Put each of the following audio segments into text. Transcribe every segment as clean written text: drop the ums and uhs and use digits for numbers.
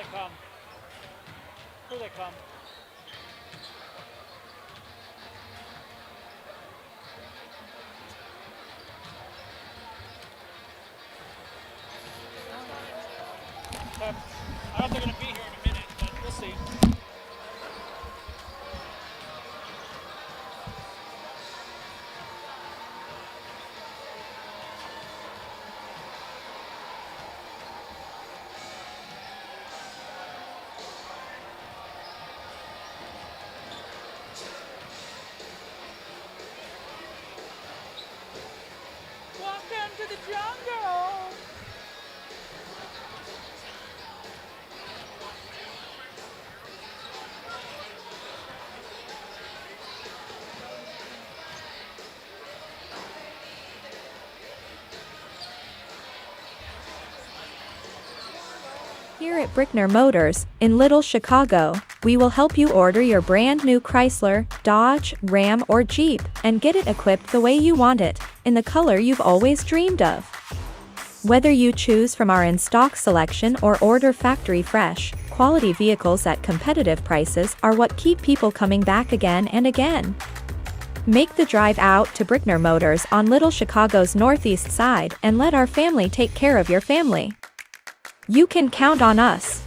they come. Here they come. Okay. I don't think they're going to be here in a minute, but we'll see. Welcome to the jungle. Here at Brickner Motors, in Little Chicago, we will help you order your brand new Chrysler, Dodge, Ram or Jeep, and get it equipped the way you want it, in the color you've always dreamed of. Whether you choose from our in-stock selection or order factory fresh, quality vehicles at competitive prices are what keep people coming back again and again. Make the drive out to Brickner Motors on Little Chicago's northeast side and let our family take care of your family. You can count on us.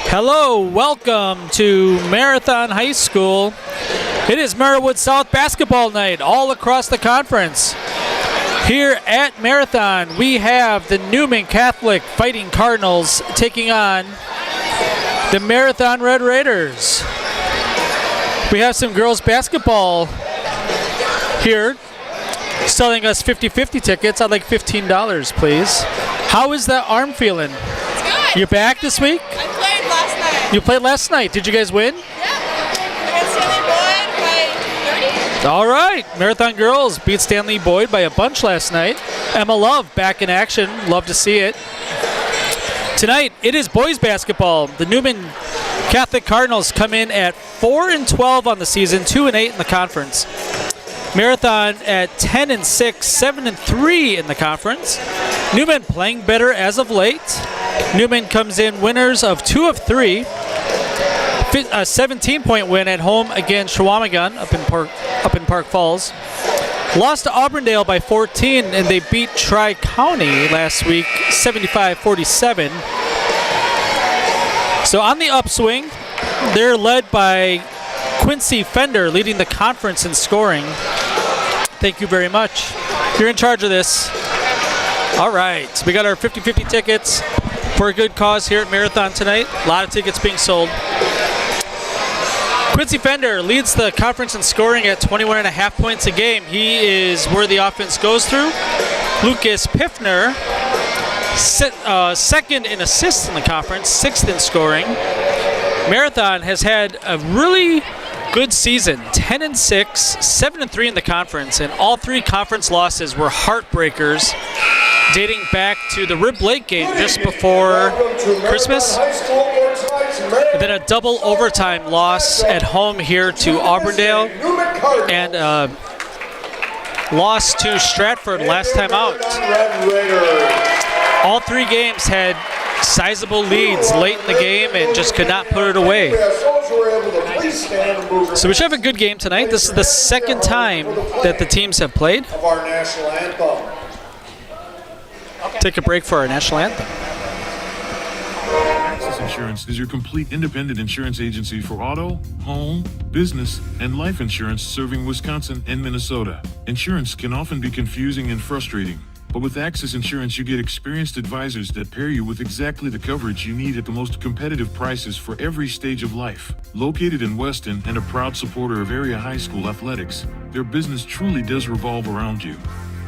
Hello, welcome to Marathon High School. It is Merriwood South basketball night all across the conference. Here at Marathon, we have the Newman Catholic Fighting Cardinals taking on the Marathon Red Raiders. We have some girls basketball here selling us 50-50 tickets. I'd like $15, please. How is that arm feeling? It's good. You're back this week? I played last night. You played last night. Did you guys win? Yeah. Against Stanley Boyd by 30. All right. Marathon girls beat Stanley Boyd by a bunch last night. Emma Love back in action. Love to see it. Tonight, it is boys basketball. The Newman Catholic Cardinals come in at 4-12 on the season, 2-8 in the conference. Marathon at 10-6, 7-3 in the conference. Newman playing better as of late. Newman comes in winners of 2 of 3. A 17-point win at home against Shawamigan up in Park Falls. Lost to Auburndale by 14, and they beat Tri-County last week, 75-47. So on the upswing, they're led by Quincy Fender, leading the conference in scoring. Thank you very much. You're in charge of this. All right, we got our 50-50 tickets for a good cause here at Marathon tonight. A lot of tickets being sold. Quincy Fender leads the conference in scoring at 21.5 points a game. He is where the offense goes through. Lucas Piffner, second in assists in the conference, 6th in scoring. Marathon has had a really good season, 10-6, 7-3 in the conference, and all 3 conference losses were heartbreakers, dating back to the Rib Lake game just before Christmas, and then a double overtime loss at home here to Auburndale, and loss to Stratford last time out. All 3 games had sizable leads late in the game and just could not put it away. So we should have a good game tonight. This is the second time that the teams have played. Take a break for our national anthem. Access Insurance is your complete independent insurance agency for auto, home, business, and life insurance serving Wisconsin and Minnesota. Insurance can often be confusing and frustrating. But with Access Insurance, you get experienced advisors that pair you with exactly the coverage you need at the most competitive prices for every stage of life. Located in Weston and a proud supporter of area high school athletics, their business truly does revolve around you.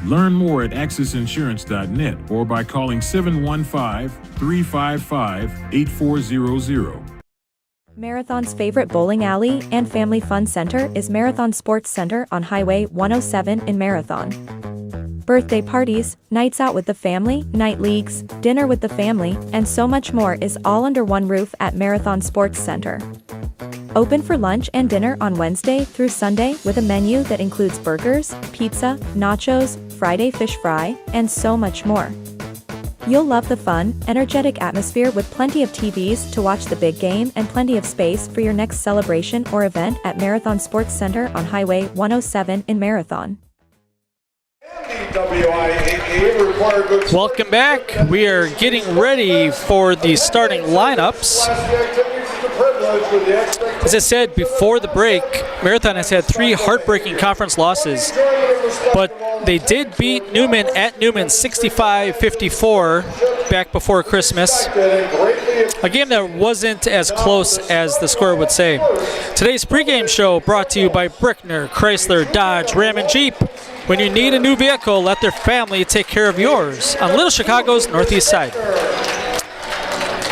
Learn more at accessinsurance.net or by calling 715-355-8400. Marathon's favorite bowling alley and family fun center is Marathon Sports Center on Highway 107 in Marathon. Birthday parties, nights out with the family, night leagues, dinner with the family, and so much more is all under one roof at Marathon Sports Center. Open for lunch and dinner on Wednesday through Sunday with a menu that includes burgers, pizza, nachos, Friday fish fry, and so much more. You'll love the fun, energetic atmosphere with plenty of TVs to watch the big game and plenty of space for your next celebration or event at Marathon Sports Center on Highway 107 in Marathon. Welcome back. We are getting ready for the starting lineups. As I said before the break, Marathon has had 3 heartbreaking conference losses, but they did beat Newman at Newman 65-54 back before Christmas. A game that wasn't as close as the score would say. Today's pregame show brought to you by Brickner, Chrysler, Dodge, Ram, and Jeep. When you need a new vehicle, let their family take care of yours on Little Chicago's northeast side.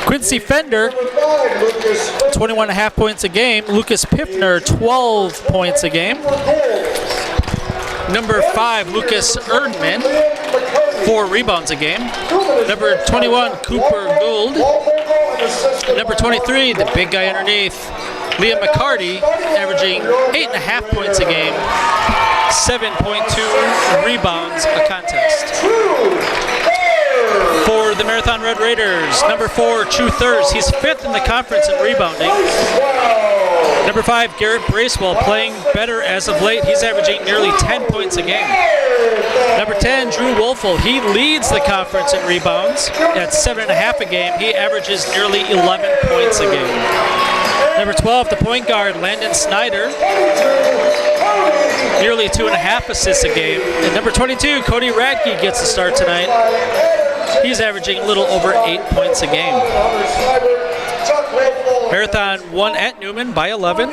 Quincy Fender, 21.5 points a game. Lucas Piffner, 12 points a game. Number 5, Lucas Erdman, 4 rebounds a game. Number 21, Cooper Gould. Number 23, the big guy underneath, Liam McCarty, averaging 8.5 points a game, 7.2 rebounds a contest. For the Marathon Red Raiders, number 4, Chu Thurs. He's 5th in the conference in rebounding. Number 5, Garrett Bracewell, playing better as of late. He's averaging nearly 10 points a game. Number 10, Drew Wolfel. He leads the conference in rebounds at 7.5 a game. He averages nearly 11 points a game. Number 12, the point guard, Landon Snyder, nearly 2.5 assists a game. And number 22, Cody Radke gets the start tonight. He's averaging a little over 8 points a game. Marathon won at Newman by 11.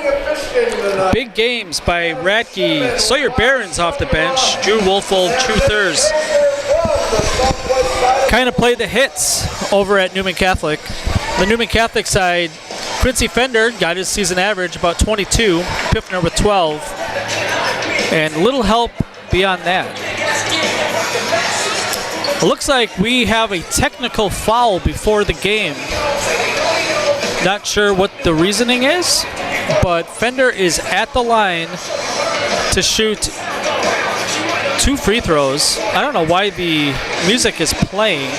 Big games by Radke, Sawyer Barons off the bench, Drew Wolfel, Chu Thurs. Kind of played the hits over at Newman Catholic. The Newman Catholic side, Quincy Fender got his season average about 22, Piffner with 12, and little help beyond that. It looks like we have a technical foul before the game. Not sure what the reasoning is, but Fender is at the line to shoot 2 free throws. I don't know why the music is playing.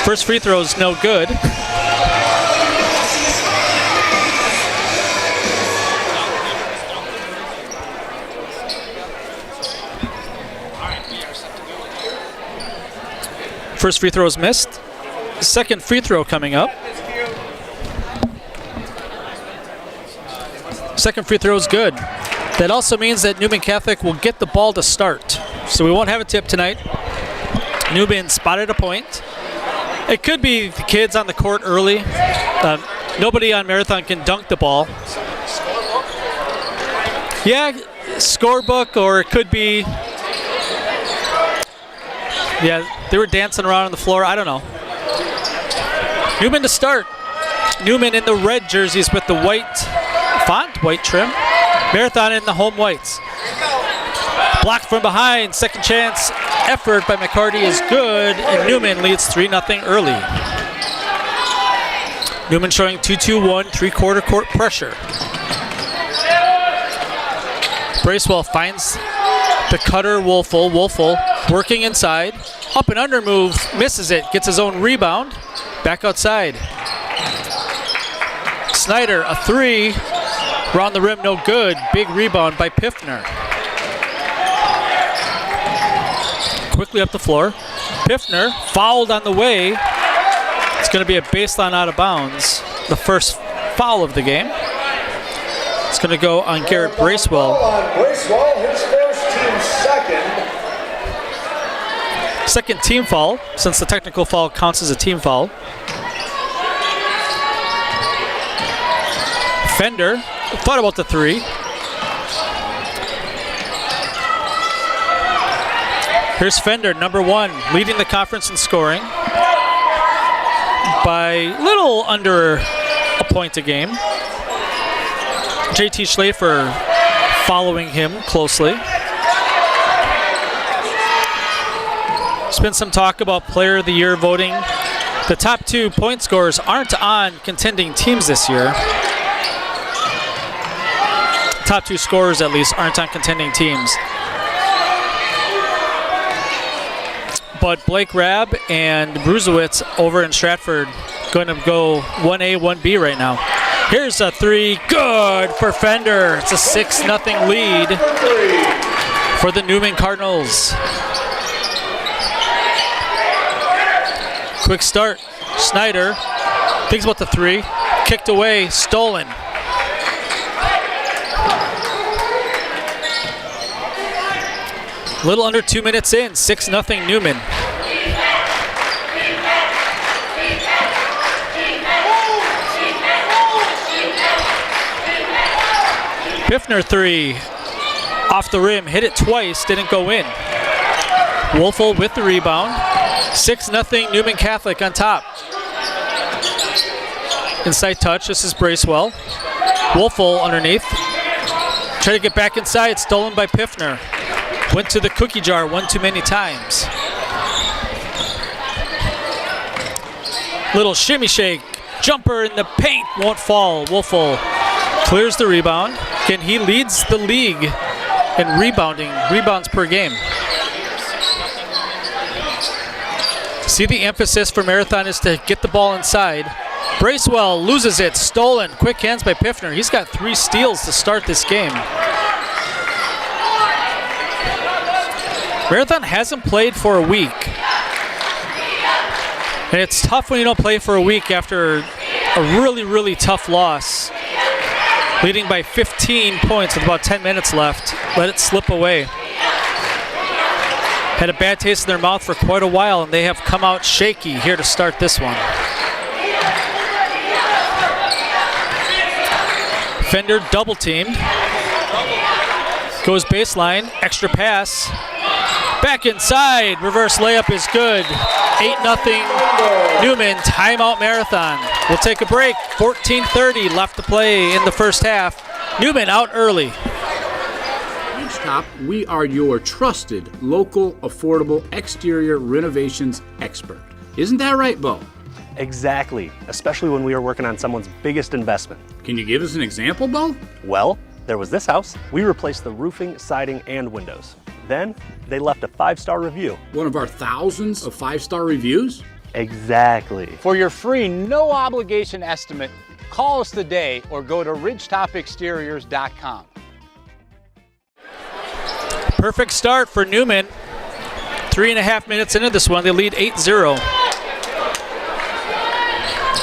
First free throw is no good. First free throw is missed. Second free throw coming up. Second free throw is good. That also means that Newman Catholic will get the ball to start. So we won't have a tip tonight. Newman spotted a point. It could be the kids on the court early. Nobody on Marathon can dunk the ball. Yeah, scorebook, or it could be, yeah, they were dancing around on the floor. I don't know. Newman to start. Newman in the red jerseys with the white font, white trim. Marathon in the home whites. Blocked from behind. Second chance effort by McCarty is good, and Newman leads 3-0 early. Newman showing 2-2-1, three-quarter court pressure. Bracewell finds the cutter, Wolfel. Wolfel working inside. Up and under move, misses it, gets his own rebound. Back outside. Snyder, a 3. Around the rim, no good. Big rebound by Piffner. Quickly up the floor. Piffner fouled on the way. It's going to be a baseline out of bounds. The first foul of the game. It's going to go on Garrett Bracewell. Bracewell, his first, team second. Second team foul, since the technical foul counts as a team foul. Fender thought about the 3. Here's Fender, number 1, leading the conference in scoring by little under a point a game. JT Schlafer following him closely. There's been some talk about Player of the Year voting. The top 2 point scorers aren't on contending teams this year. Top 2 scorers, at least, aren't on contending teams. But Blake Rabb and Bruzewitz over in Stratford going to go 1A, 1B right now. Here's a three, good for Fender. It's a 6-0 lead for the Newman Cardinals. Quick start, Snyder thinks about the three, kicked away, stolen. Little under 2 minutes in, 6-0 Newman. Piffner three, off the rim, hit it twice, didn't go in. Wolfel with the rebound. 6-0 Newman Catholic on top. Inside touch, this is Bracewell. Wolfel underneath. Try to get back inside, stolen by Piffner. Went to the cookie jar one too many times. Little shimmy shake, jumper in the paint, won't fall. Wolfel clears the rebound. Again, he leads the league in rebounds per game. See, the emphasis for Marathon is to get the ball inside. Bracewell loses it, stolen. Quick hands by Piffner. He's got 3 steals to start this game. Marathon hasn't played for a week. And it's tough when you don't play for a week after a really, really tough loss. Leading by 15 points with about 10 minutes left. Let it slip away. Had a bad taste in their mouth for quite a while, and they have come out shaky here to start this one. Fender double teamed. Goes baseline, extra pass. Back inside, reverse layup is good. 8-0 Newman, timeout Marathon. We'll take a break, 14:30 left to play in the first half. Newman out early. Ridgetop, we are your trusted, local, affordable exterior renovations expert. Isn't that right, Bo? Exactly, especially when we are working on someone's biggest investment. Can you give us an example, Bo? Well, there was this house. We replaced the roofing, siding, and windows. Then, they left a 5-star review. One of our thousands of 5-star reviews? Exactly. For your free, no obligation estimate, call us today or go to ridgetopexteriors.com. Perfect start for Newman. 3.5 minutes into this one, they lead 8-0.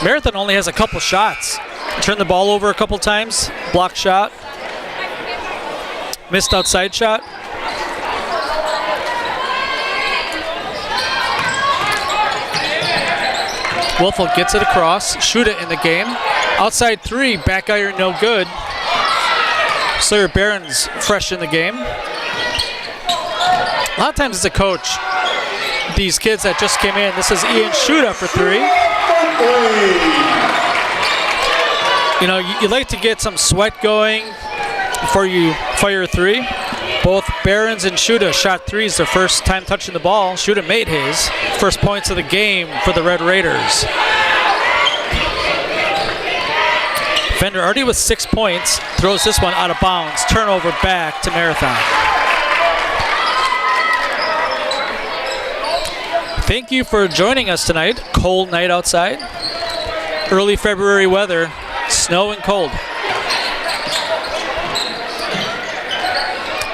Marathon only has a couple shots. Turned the ball over a couple times, blocked shot, missed outside shot. Wolfel gets it across, shoot it in the game. Outside three, back iron no good. Sawyer Barron's fresh in the game. A lot of times as a coach, these kids that just came in, this is Ian Shuda for three. You know, you like to get some sweat going before you fire a three. Both Barons and Shuda shot threes their first time touching the ball. Shuda made his first points of the game for the Red Raiders. Fender already with 6 points, throws this one out of bounds. Turnover back to Marathon. Thank you for joining us tonight. Cold night outside. Early February weather, snow and cold.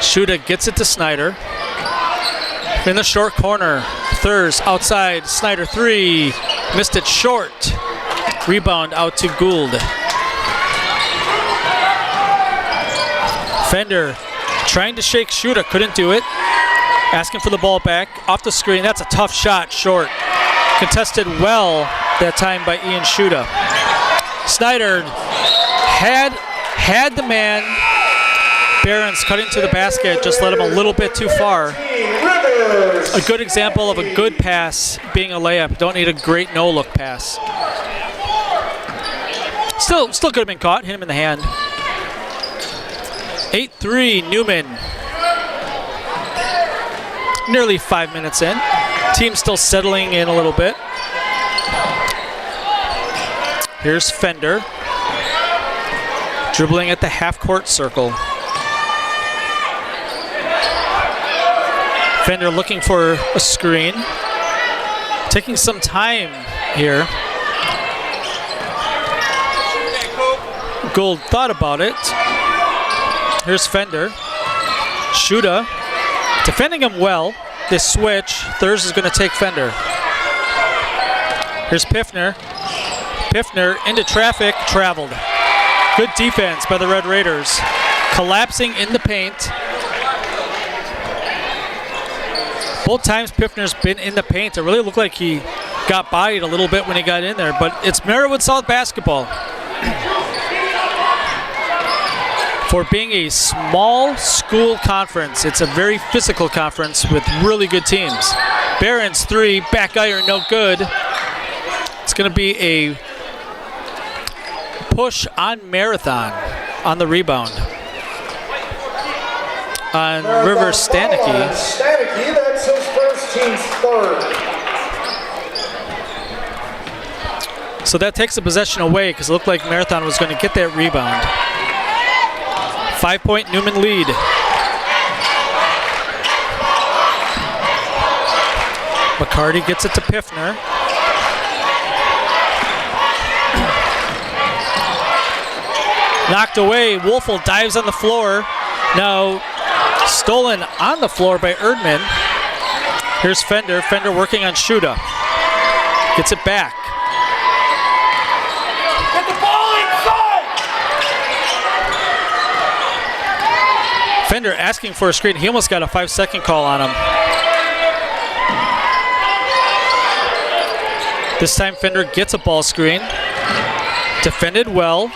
Shuda gets it to Snyder. In the short corner, Thurs outside, Snyder three, missed it short. Rebound out to Gould. Fender trying to shake Shuda, couldn't do it. Asking for the ball back, off the screen, that's a tough shot, short. Contested well that time by Ian Shuda. Snyder had the man. Barron's cutting to the basket, just let him a little bit too far. A good example of a good pass being a layup. Don't need a great no-look pass. Still could have been caught, hit him in the hand. 8-3 Newman. Nearly 5 minutes in. Team still settling in a little bit. Here's Fender. Dribbling at the half-court circle. Fender looking for a screen. Taking some time here. Gould thought about it. Here's Fender. Shuda defending him well. This switch, Thurs is going to take Fender. Here's Piffner. Piffner into traffic, traveled. Good defense by the Red Raiders. Collapsing in the paint. Both times Piffner's been in the paint. It really looked like he got bodied a little bit when he got in there, but it's Marywood South basketball. For being a small school conference, it's a very physical conference with really good teams. Barron's three, back iron, no good. It's going to be a push on Marathon on the rebound. On River Stanicky. Stanicky, that's his first, team's third. So that takes the possession away because it looked like Marathon was going to get that rebound. 5-point Newman lead. McCarty gets it to Piffner. Knocked away. Wolfel dives on the floor. Now stolen on the floor by Erdman. Here's Fender. Fender working on Shuda. Gets it back. Get the ball inside! Fender asking for a screen. He almost got a 5-second call on him. This time Fender gets a ball screen. Defended well.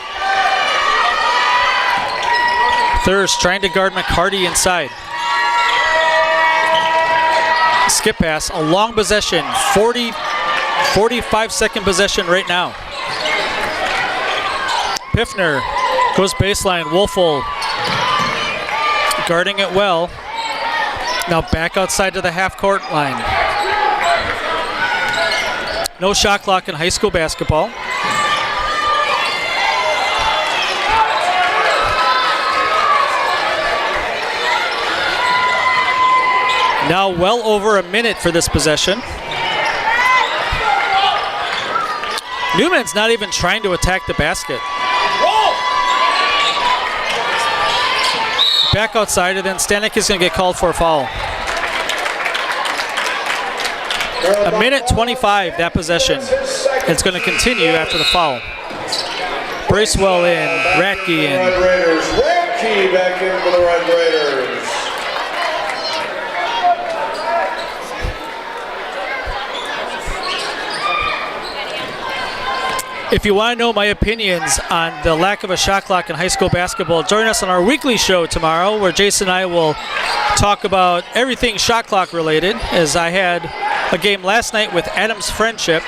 Thurs trying to guard McCarty inside. Skip pass, a long possession, 45-second possession right now. Piffner goes baseline, Wolfel guarding it well. Now back outside to the half-court line. No shot clock in high school basketball. Now well over a minute for this possession. Newman's not even trying to attack the basket. Back outside, and then Stanek is going to get called for a foul. A minute 25, that possession. It's going to continue after the foul. Bracewell in, Ratke in. Red Raiders, Ratke back in for the Red Raiders. If you want to know my opinions on the lack of a shot clock in high school basketball, join us on our weekly show tomorrow where Jason and I will talk about everything shot clock related, as I had a game last night with Adams Friendship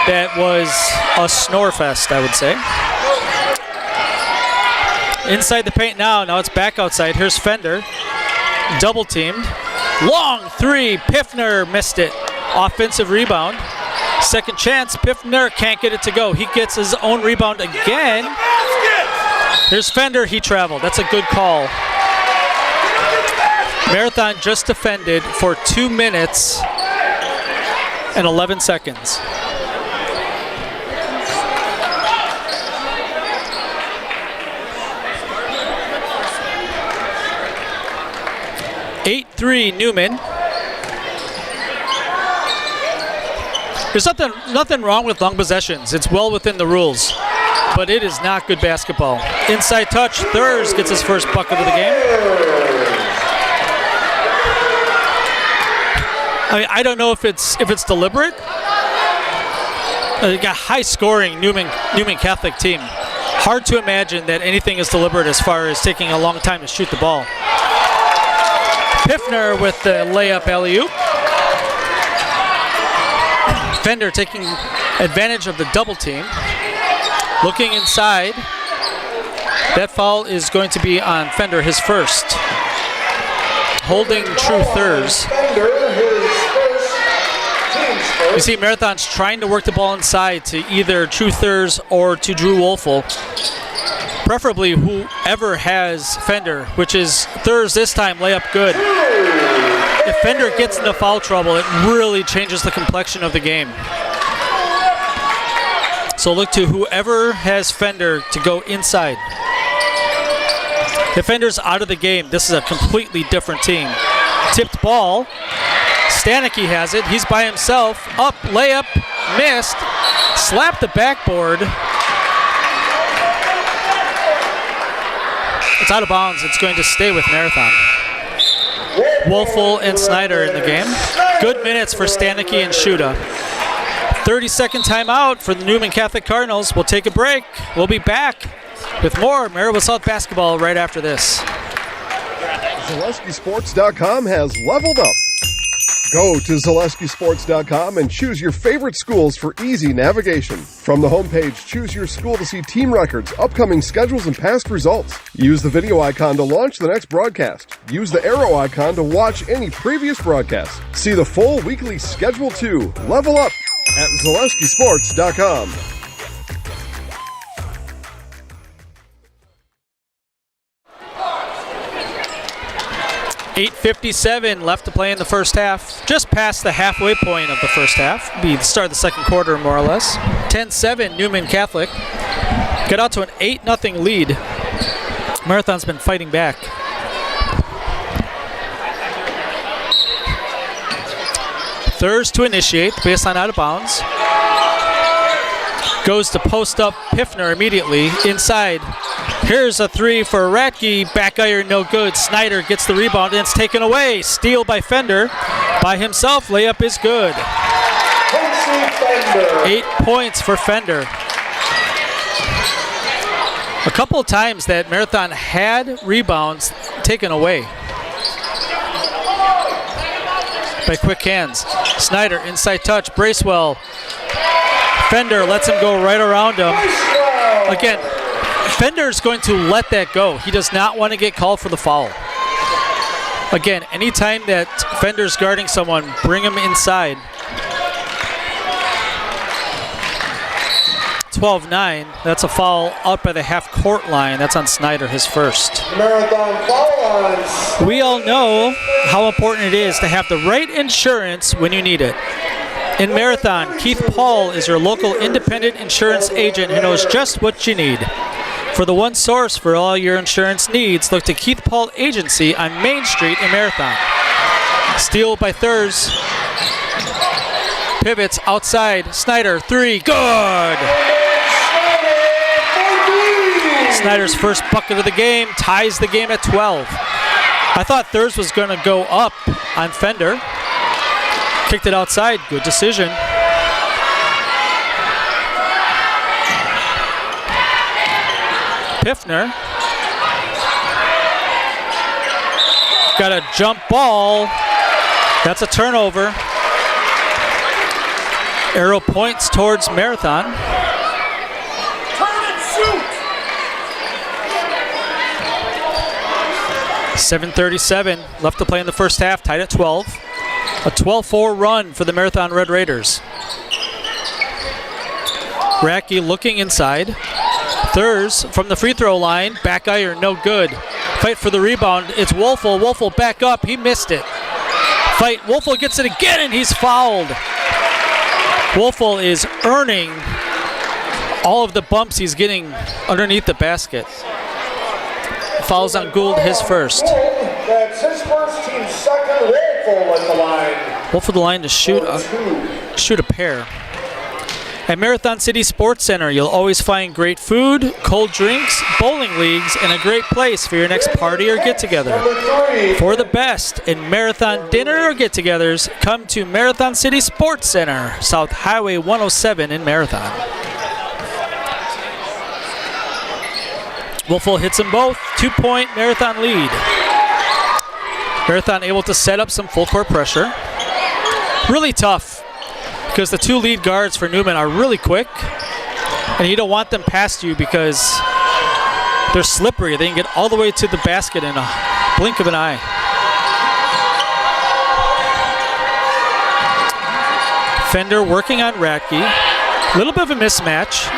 that was a snore fest, I would say. Inside the paint now it's back outside. Here's Fender, double teamed. Long three, Piffner missed it. Offensive rebound. Second chance, Piffner can't get it to go. He gets his own rebound again. Here's Fender, he traveled. That's a good call. Marathon just defended for 2 minutes and 11 seconds. Eight 3 Newman. There's nothing wrong with long possessions. It's well within the rules, but it is not good basketball. Inside touch, Thurs gets his first bucket of the game. I mean, I don't know if it's deliberate. They got high scoring Newman Catholic team. Hard to imagine that anything is deliberate as far as taking a long time to shoot the ball. Piffner with the layup alley-oop. Fender taking advantage of the double team. Looking inside. That foul is going to be on Fender, his first. Holding true Thurs. You see Marathon's trying to work the ball inside to either True Thurs or to Drew Wolfel. Preferably whoever has Fender, which is Thurs this time, layup good. if Fender gets into foul trouble, it really changes the complexion of the game. So look to whoever has Fender to go inside. If Fender's out of the game, this is a completely different team. Tipped ball. Stanicki has it. He's by himself. Up, layup, missed. Slapped the backboard. It's out of bounds. It's going to stay with Marathon. Wolfel and Snyder in the game. Good minutes for Stanicki and Shuda. 30-second timeout for the Newman Catholic Cardinals. We'll take a break. We'll be back with more Maryville South basketball right after this. ZaleskiSports.com has leveled up. Go to ZaleskiSports.com and choose your favorite schools for easy navigation. From the homepage, choose your school to see team records, upcoming schedules, and past results. Use the video icon to launch the next broadcast. Use the arrow icon to watch any previous broadcast. See the full weekly schedule too. Level up at ZaleskiSports.com. 8:57 left to play in the first half. Just past the halfway point of the first half. Be the start of the second quarter, more or less. 10-7 Newman Catholic. Got out to an 8-0 lead. Marathon's been fighting back. Thurs to initiate. The baseline out of bounds. Goes to post up Piffner immediately. Inside. Here's a three for Ratke. Back iron, no good. Snyder gets the rebound and it's taken away. Steal by Fender. By himself, layup is good. 8 points for Fender. A couple of times that Marathon had rebounds taken away by quick hands. Snyder, inside touch, Bracewell. Fender lets him go right around him. Again, Fender's going to let that go. He does not want to get called for the foul. Again, anytime that Fender's guarding someone, bring him inside. 12-9, that's a foul out by the half-court line. That's on Snyder, his first. Marathon foul lines. We all know how important it is to have the right insurance when you need it. In Marathon, Keith Paul is your local independent insurance agent who knows just what you need. For the one source for all your insurance needs, look to Keith Paul Agency on Main Street in Marathon. Steal by Thurs. Pivots outside. Snyder, three, good! Snyder's first bucket of the game ties the game at 12. I thought Thurs was going to go up on Fender. Kicked it outside. Good decision. Piffner. Got a jump ball. That's a turnover. Arrow points towards Marathon. Turn and shoot. 7:37 left to play in the first half, tied at 12. A 12-4 run for the Marathon Red Raiders. Ratke looking inside. Thurs from the free throw line. Back iron, no good. Fight for the rebound. It's Wolfel. Wolfel back up. He missed it. Fight. Wolfel gets it again and he's fouled. Wolfel is earning all of the bumps he's getting underneath the basket. Fouls on Gould, his first. That's his first, team's second. Wolfel at the line. Wolfel the line to shoot a pair. At Marathon City Sports Center, you'll always find great food, cold drinks, bowling leagues, and a great place for your next party or get-together. For the best in Marathon dinner or get-togethers, come to Marathon City Sports Center, South Highway 107 in Marathon. Wolfel hits them both. 2-point Marathon lead. Marathon able to set up some full-court pressure. Really tough, because the two lead guards for Newman are really quick, and you don't want them past you because they're slippery. They can get all the way to the basket in a blink of an eye. Fender working on Ratke. A little bit of a mismatch.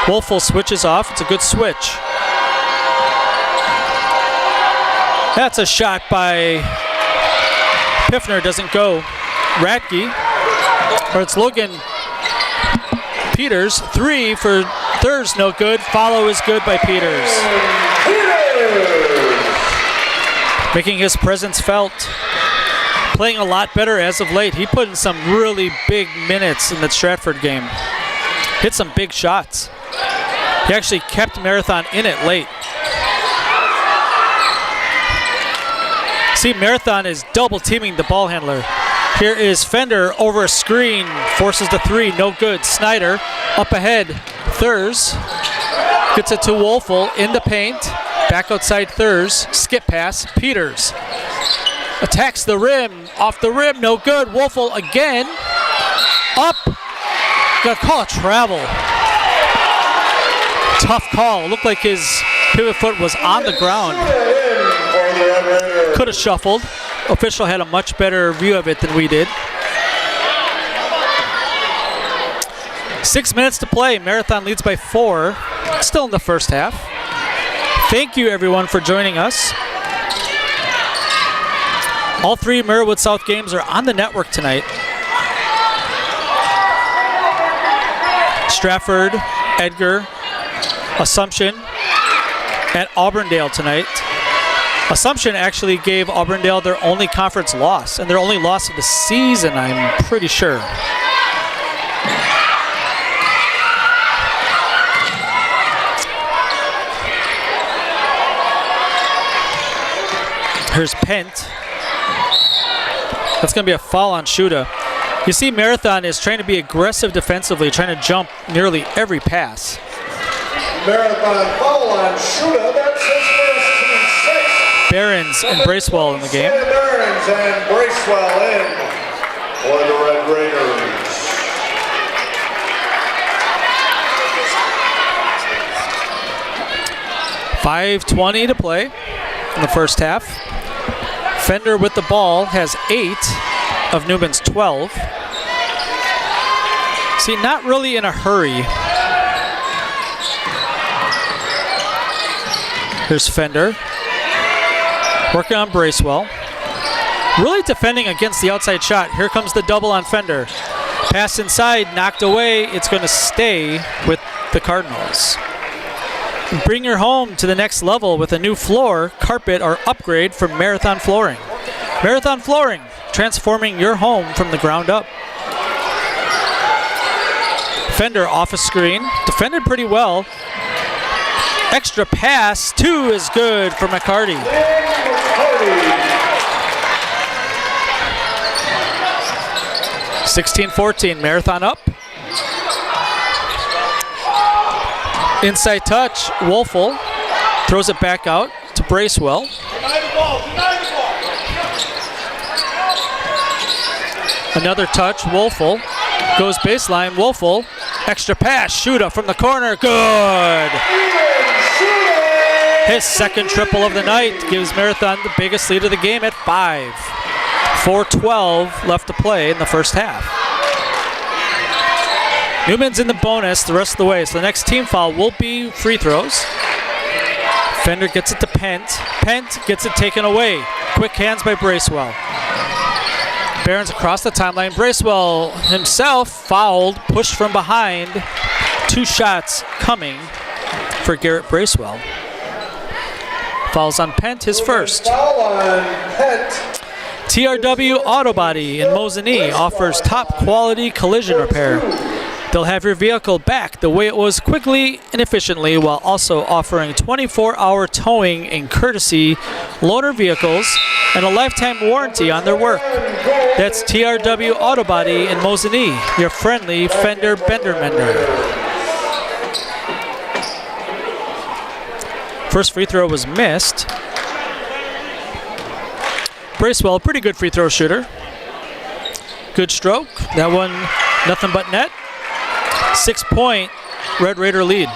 Wolfel switches off. It's a good switch. That's a shot by Piffner doesn't go. Radke, or it's Logan Peters. 3 for Thurs, no good. Follow is good by Peters. Making his presence felt. Playing a lot better as of late. He put in some really big minutes in the Stratford game. Hit some big shots. He actually kept Marathon in it late. See, Marathon is double teaming the ball handler. Here is Fender over a screen, forces the 3, no good. Snyder up ahead. Thurs gets it to Wolfel in the paint. Back outside Thurs, skip pass. Peters attacks the rim, off the rim, no good. Wolfel again, up. Gotta call a travel. Tough call. Looked like his pivot foot was on the ground. Could have shuffled. Official had a much better view of it than we did. 6 minutes to play. Marathon leads by 4. Still in the first half. Thank you, everyone, for joining us. All 3 Marywood South games are on the network tonight. Stratford, Edgar, Assumption, and Auburndale tonight. Assumption actually gave Auburndale their only conference loss, and their only loss of the season, I'm pretty sure. Here's Pent. That's going to be a foul on Shuda. You see Marathon is trying to be aggressive defensively, trying to jump nearly every pass. Marathon foul on Shuda. That's his first team 6. Behrens and Bracewell in the game. Behrens and Bracewell in for the Red Raiders. .5:20 to play in the first half. Fender with the ball has 8 of Newman's 12. See, not really in a hurry. Here's Fender. Working on Bracewell. Really defending against the outside shot. Here comes the double on Fender. Pass inside, knocked away. It's going to stay with the Cardinals. Bring your home to the next level with a new floor, carpet, or upgrade from Marathon Flooring. Marathon Flooring, transforming your home from the ground up. Fender off a screen, defended pretty well. Extra pass, 2 is good for McCarty. 16-14, Marathon up. Inside touch, Wolfel throws it back out to Bracewell. Another touch, Wolfel goes baseline, Wolfel, extra pass, Shuda from the corner, good! His second triple of the night gives Marathon the biggest lead of the game at 5. 4:12 left to play in the first half. Newman's in the bonus the rest of the way, so the next team foul will be free throws. Fender gets it to Pent. Pent gets it taken away. Quick hands by Bracewell. Behrens across the timeline. Bracewell himself fouled, pushed from behind. 2 shots coming for Garrett Bracewell. Fouls on Pent, his first. Foul on Pent. TRW Auto Body in Mosinee offers top quality collision repair. They'll have your vehicle back the way it was quickly and efficiently, while also offering 24-hour towing and courtesy loaner vehicles and a lifetime warranty on their work. That's TRW Auto Body in Mosinee, your friendly fender bender mender. First free throw was missed. Bracewell, pretty good free throw shooter. Good stroke. That one, nothing but net. 6-point Red Raider lead.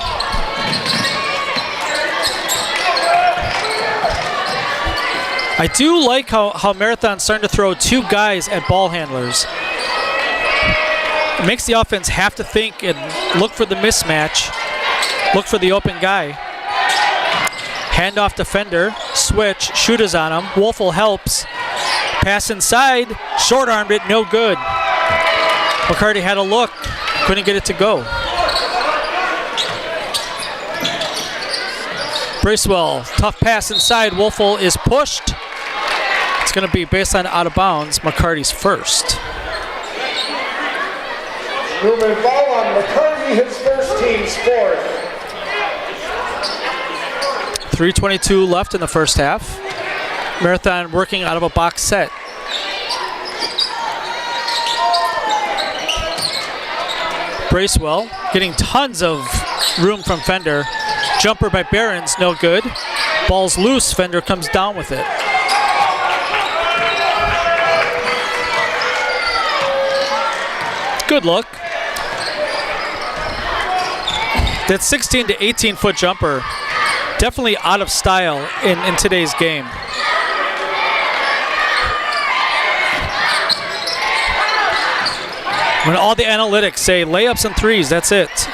I do like how Marathon's starting to throw 2 guys at ball handlers. It makes the offense have to think and look for the mismatch, look for the open guy. Hand off to Fender, switch, Shuda's on him. Wolfel helps. Pass inside, short-armed it, no good. McCarty had a look, couldn't get it to go. Bracewell, tough pass inside. Wolfel is pushed. It's going to be baseline out of bounds. McCarty's first. Newman foul on McCarty, his first, team's fourth. 3:22 left in the first half. Marathon working out of a box set. Bracewell getting tons of room from Fender. Jumper by Behrens, no good. Ball's loose, Fender comes down with it. Good look. That 16 to 18 foot jumper, definitely out of style in today's game. When all the analytics say layups and threes, that's it.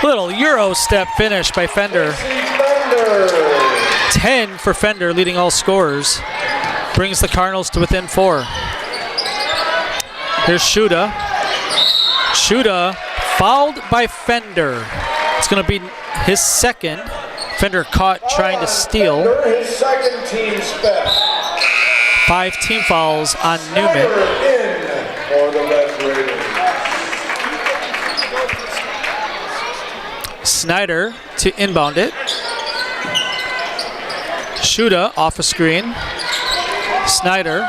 Little Euro step finish by Fender. 10 for Fender, leading all scorers. Brings the Cardinals to within 4. Here's Shuda. Shuda fouled by Fender. It's going to be his second. Fender caught trying to steal. His second team's best. 5 team fouls on Newman. In for the Red Raiders. Snyder to inbound it. Shuda off a screen. Snyder.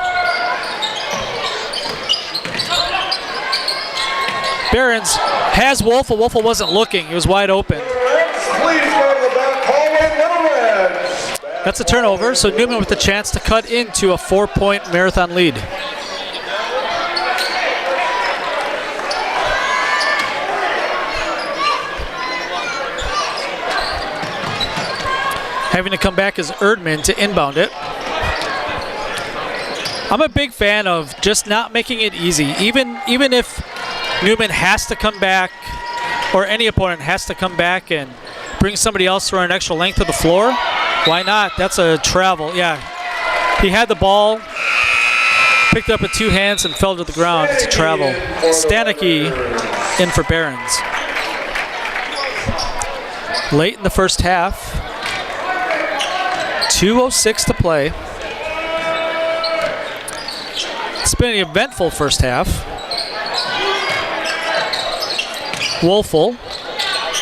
Behrens has Wolfel. Wolfel wasn't looking. He was wide open. That's a turnover, so Newman with the chance to cut into a 4-point Marathon lead. Having to come back is Erdman to inbound it. I'm a big fan of just not making it easy. Even if Newman has to come back, or any opponent has to come back and bring somebody else for an extra length of the floor, why not? That's a travel. Yeah, he had the ball, picked it up with 2 hands and fell to the ground. It's a travel. Stanicki in for Behrens. Late in the first half. 2:06 to play. It's been an eventful first half. Wolfel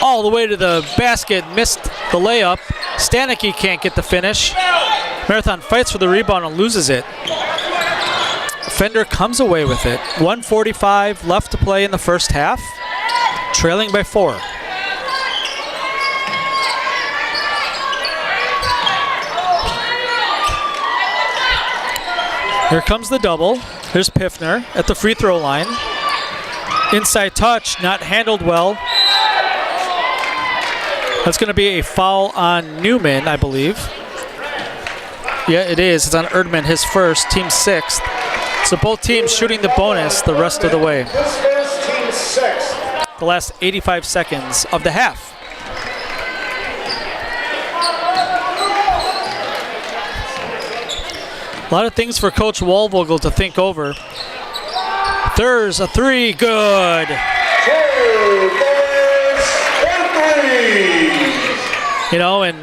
all the way to the basket, missed the layup. Stanicki can't get the finish. Marathon fights for the rebound and loses it. Fender comes away with it. 1:45 left to play in the first half. Trailing by 4. Here comes the double. Here's Piffner at the free throw line. Inside touch, not handled well. That's going to be a foul on Newman, I believe. Yeah, it is. It's on Erdman, his first, team 6th. So both teams shooting the bonus the rest of the way. The last 85 seconds of the half. A lot of things for Coach Waldvogel to think over. There's a 3, good. You know, and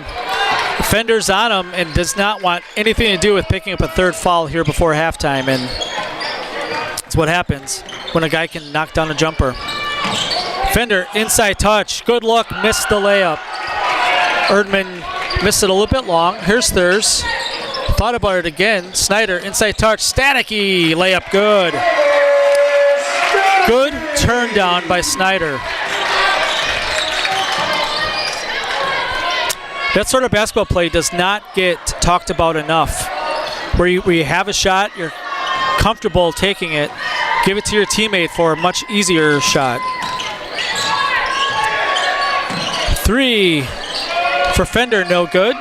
Fender's on him and does not want anything to do with picking up a 3rd foul here before halftime, and it's what happens when a guy can knock down a jumper. Fender, inside touch, good look, missed the layup. Erdman missed it a little bit long. Here's Thurs. Thought about it again. Snyder, inside touch. Stanicki, layup good. Good turn down by Snyder. That sort of basketball play does not get talked about enough. Where you have a shot, you're comfortable taking it, give it to your teammate for a much easier shot. 3 for Fender, no good.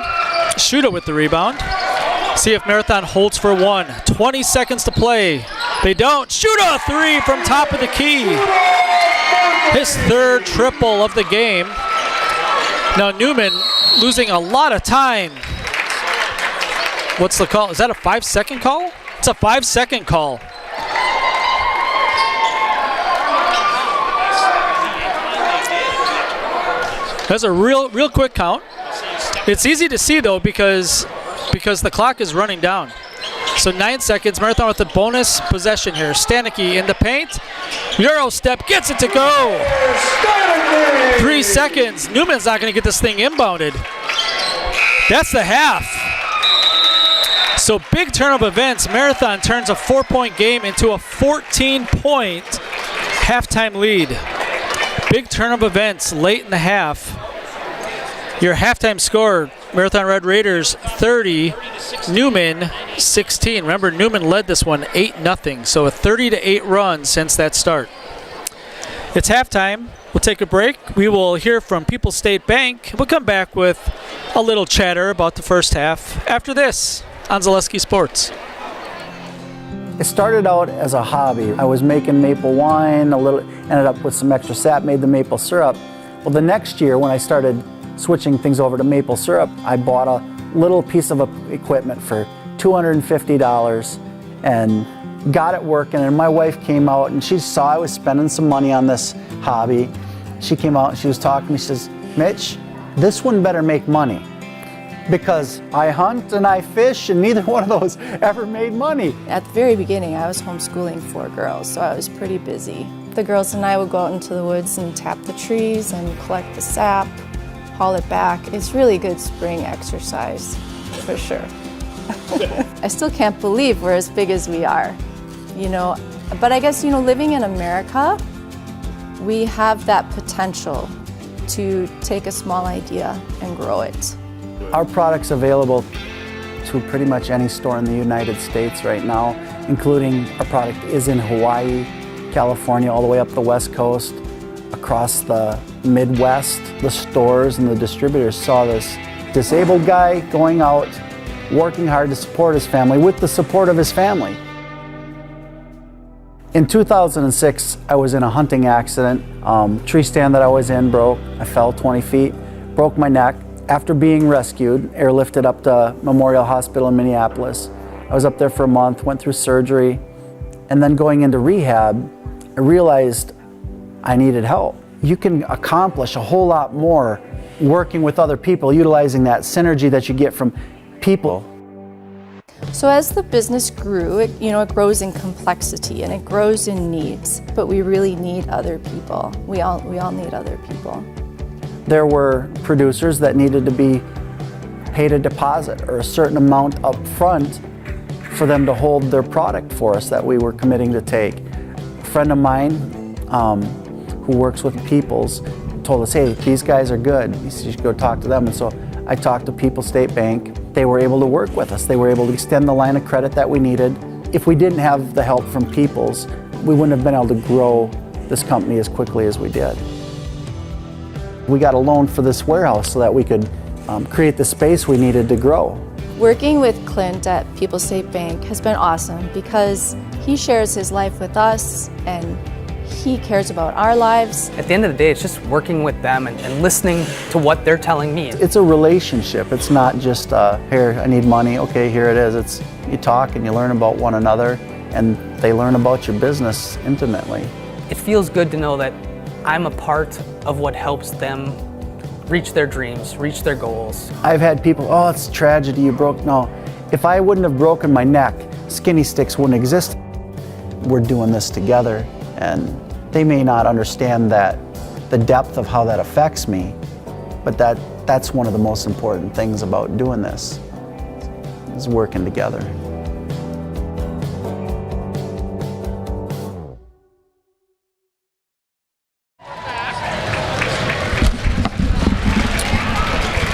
Shuda with the rebound. See if Marathon holds for 1. 20 seconds to play. They don't. Shuda, 3 from top of the key. His 3rd triple of the game. Now Newman losing a lot of time. What's the call? Is that a 5-second call? It's a 5-second call. That's a real quick count. It's easy to see though because the clock is running down. So 9 seconds. Marathon with a bonus possession here. Stanicki in the paint. Euro step gets it to go. 3 seconds. Newman's not going to get this thing inbounded. That's the half. So big turn of events. Marathon turns a 4-point game into a 14-point halftime lead. Big turn of events late in the half. Your halftime score, Marathon Red Raiders 30, Newman 16. Remember, Newman led this one 8-0, so a 30-8 run since that start. It's halftime. We'll take a break. We will hear from People's State Bank. We'll come back with a little chatter about the first half after this on Zaleski Sports. It started out as a hobby. I was making maple wine, ended up with some extra sap, made the maple syrup. Well, the next year when I started switching things over to maple syrup, I bought a little piece of equipment for $250 and got it working. And my wife came out and she saw I was spending some money on this hobby. She came out and she was talking to me. She says, "Mitch, this one better make money." Because I hunt and I fish and neither one of those ever made money. At the very beginning, I was homeschooling 4 girls, so I was pretty busy. The girls and I would go out into the woods and tap the trees and collect the sap, haul it back. It's really good spring exercise, for sure. I still can't believe we're as big as we are, But I guess, living in America, we have that potential to take a small idea and grow it. Our product's available to pretty much any store in the United States right now, including our product is in Hawaii, California, all the way up the West Coast, across the Midwest. The stores and the distributors saw this disabled guy going out, working hard to support his family with the support of his family. In 2006, I was in a hunting accident. Tree stand that I was in broke. I fell 20 feet, broke my neck. After being rescued, airlifted up to Memorial Hospital in Minneapolis. I was up there for a month, went through surgery, and then going into rehab, I realized I needed help. You can accomplish a whole lot more working with other people, utilizing that synergy that you get from people. So as the business grew, it grows in complexity and it grows in needs, but we really need other people. We all need other people. There were producers that needed to be paid a deposit or a certain amount up front for them to hold their product for us that we were committing to take. A friend of mine who works with Peoples told us, "Hey, these guys are good. You should go talk to them." And so I talked to People's State Bank. They were able to work with us. They were able to extend the line of credit that we needed. If we didn't have the help from Peoples, we wouldn't have been able to grow this company as quickly as we did. We got a loan for this warehouse so that we could create the space we needed to grow. Working with Clint at People's State Bank has been awesome because he shares his life with us and he cares about our lives. At the end of the day, it's just working with them and listening to what they're telling me. It's a relationship. It's not just, here, I need money, okay, here it is. It's you talk and you learn about one another and they learn about your business intimately. It feels good to know that I'm a part of what helps them reach their dreams, reach their goals. I've had people, "Oh, it's a tragedy, you broke." No, if I wouldn't have broken my neck, Skinny Sticks wouldn't exist. We're doing this together, and they may not understand that, the depth of how that affects me, but that's one of the most important things about doing this, is working together.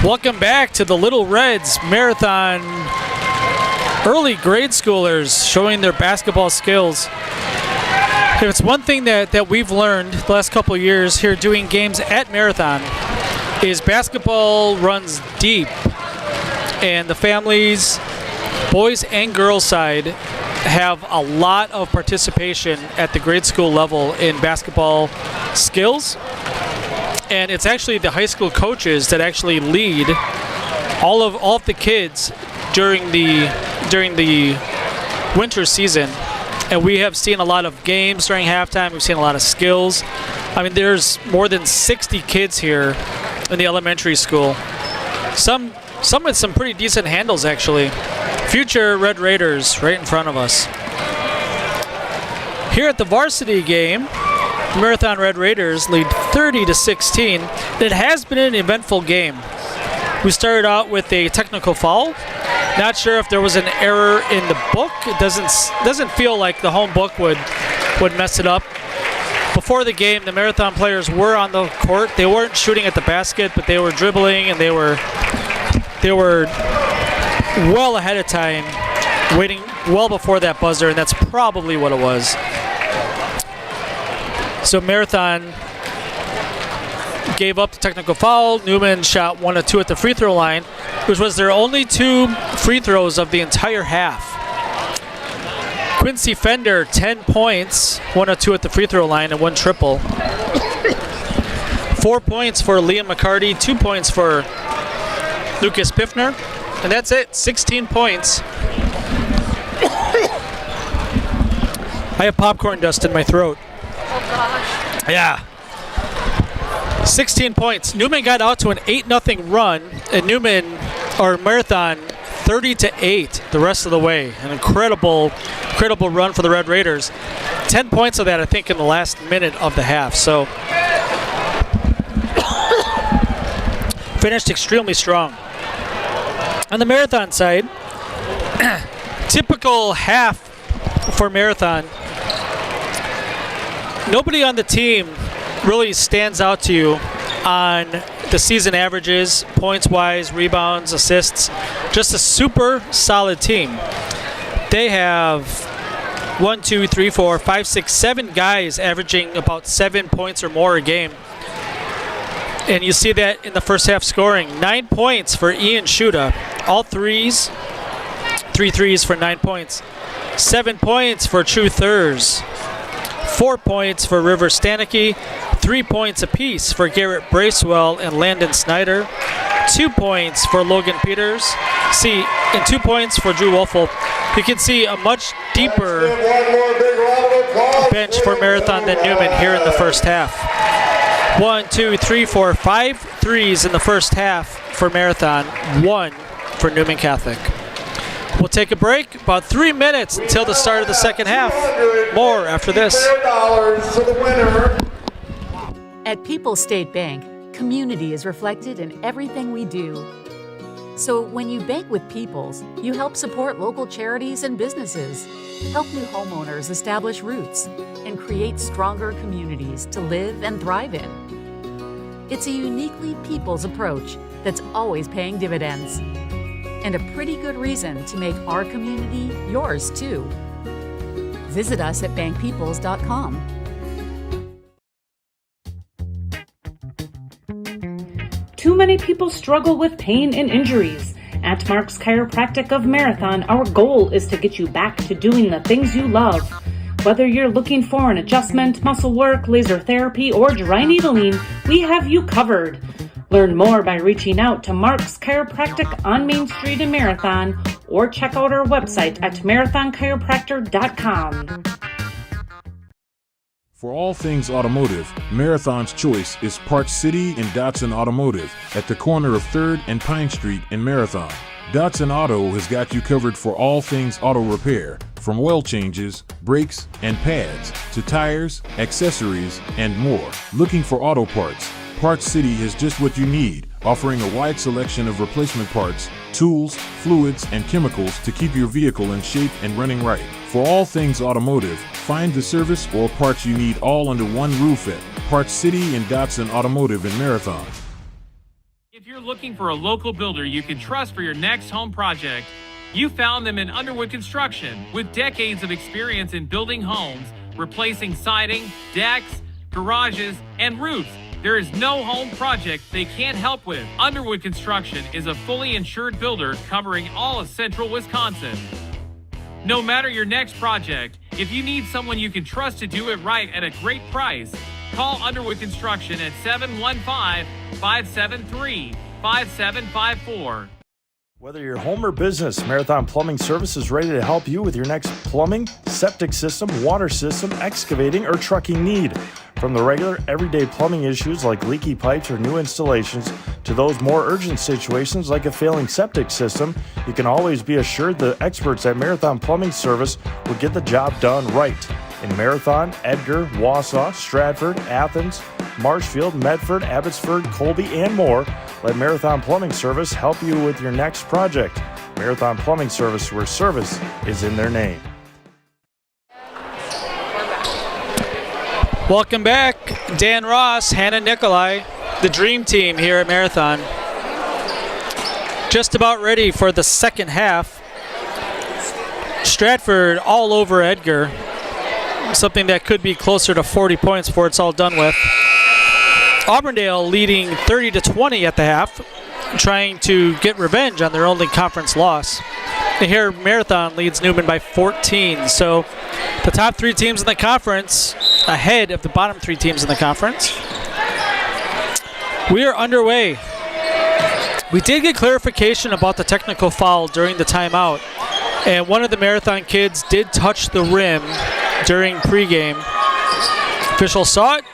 Welcome back to the Little Reds Marathon. Early grade schoolers showing their basketball skills. If it's one thing that we've learned the last couple of years here doing games at Marathon is basketball runs deep. And the families, boys and girls side, have a lot of participation at the grade school level in basketball skills. And it's actually the high school coaches that actually lead all of the kids during the winter season, and we have seen a lot of games during halftime. We've seen a lot of skills. I mean, there's more than 60 kids here in the elementary school. Some with some pretty decent handles, actually. Future Red Raiders right in front of us. Here at the varsity game, the Marathon Red Raiders lead 30-16. It has been an eventful game. We started out with a technical foul. Not sure if there was an error in the book. It doesn't feel like the home book would mess it up. Before the game, the Marathon players were on the court. They weren't shooting at the basket, but they were dribbling, and they were well ahead of time, waiting well before that buzzer, and that's probably what it was. So Marathon gave up the technical foul. Newman shot 1 of 2 at the free throw line, which was their only 2 free throws of the entire half. Quincy Fender, 10 points, 1 of 2 at the free throw line, and 1 triple. 4 points for Liam McCarty, 2 points for Lucas Piffner, and that's it, 16 points. I have popcorn dust in my throat. Oh gosh. Yeah. 16 points. Newman got out to an 8-0 run, and Marathon 30-8 the rest of the way. An incredible run for the Red Raiders. 10 points of that, I think, in the last minute of the half. So finished extremely strong. On the Marathon side, typical half for Marathon. Nobody on the team really stands out to you on the season averages, points-wise, rebounds, assists. Just a super solid team. They have 1, 2, 3, 4, 5, 6, 7 guys averaging about 7 points or more a game. And you see that in the first half scoring. 9 points for Ian Shuda. All threes. 3 threes for 9 points. 7 points for True Thurs. 4 points for River Stanicky. 3 points apiece for Garrett Bracewell and Landon Snyder. 2 points for Logan Peters. See, and 2 points for Drew Wolfel. You can see a much deeper bench for Marathon than Newman here in the first half. 1, 2, 3, 4, 5 threes in the first half for Marathon, 1 for Newman Catholic. We'll take a break, about 3 minutes until the start of the second half. More after this. At People's State Bank, community is reflected in everything we do. So when you bank with People's, you help support local charities and businesses, help new homeowners establish roots, and create stronger communities to live and thrive in. It's a uniquely People's approach that's always paying dividends. And a pretty good reason to make our community yours too. Visit us at bankpeoples.com. Too many people struggle with pain and injuries. At Mark's Chiropractic of Marathon, our goal is to get you back to doing the things you love. Whether you're looking for an adjustment, muscle work, laser therapy, or dry needling, we have you covered. Learn more by reaching out to Mark's Chiropractic on Main Street in Marathon, or check out our website at marathonchiropractor.com. For all things automotive, Marathon's choice is Parts City and Dotson Automotive at the corner of 3rd and Pine Street in Marathon. Dotson Auto has got you covered for all things auto repair, from oil changes, brakes, and pads, to tires, accessories, and more. Looking for auto parts? Parts City has just what you need, offering a wide selection of replacement parts, tools, fluids, and chemicals to keep your vehicle in shape and running right. For all things automotive, find the service or parts you need all under one roof at Parts City and Dotson Automotive in Marathon. If you're looking for a local builder you can trust for your next home project, you found them in Underwood Construction. With decades of experience in building homes, replacing siding, decks, garages, and roofs, there is no home project they can't help with. Underwood Construction is a fully insured builder covering all of central Wisconsin. No matter your next project, if you need someone you can trust to do it right at a great price, call Underwood Construction at 715-573-5754. Whether you're home or business, Marathon Plumbing Service is ready to help you with your next plumbing, septic system, water system, excavating, or trucking need. From the regular, everyday plumbing issues like leaky pipes or new installations to those more urgent situations like a failing septic system, you can always be assured the experts at Marathon Plumbing Service will get the job done right. In Marathon, Edgar, Wausau, Stratford, Athens, Marshfield, Medford, Abbotsford, Colby, and more, let Marathon Plumbing Service help you with your next project. Marathon Plumbing Service, where service is in their name. Welcome back. Dan Ross, Hannah Nikolai, the dream team here at Marathon. Just about ready for the second half. Stratford all over Edgar. Something that could be closer to 40 points before it's all done with. Auburndale leading 30-20 at the half, trying to get revenge on their only conference loss. And here Marathon leads Newman by 14. So the top three teams in the conference ahead of the bottom three teams in the conference. We are underway. We did get clarification about the technical foul during the timeout, and one of the Marathon kids did touch the rim during pregame. Officials saw it,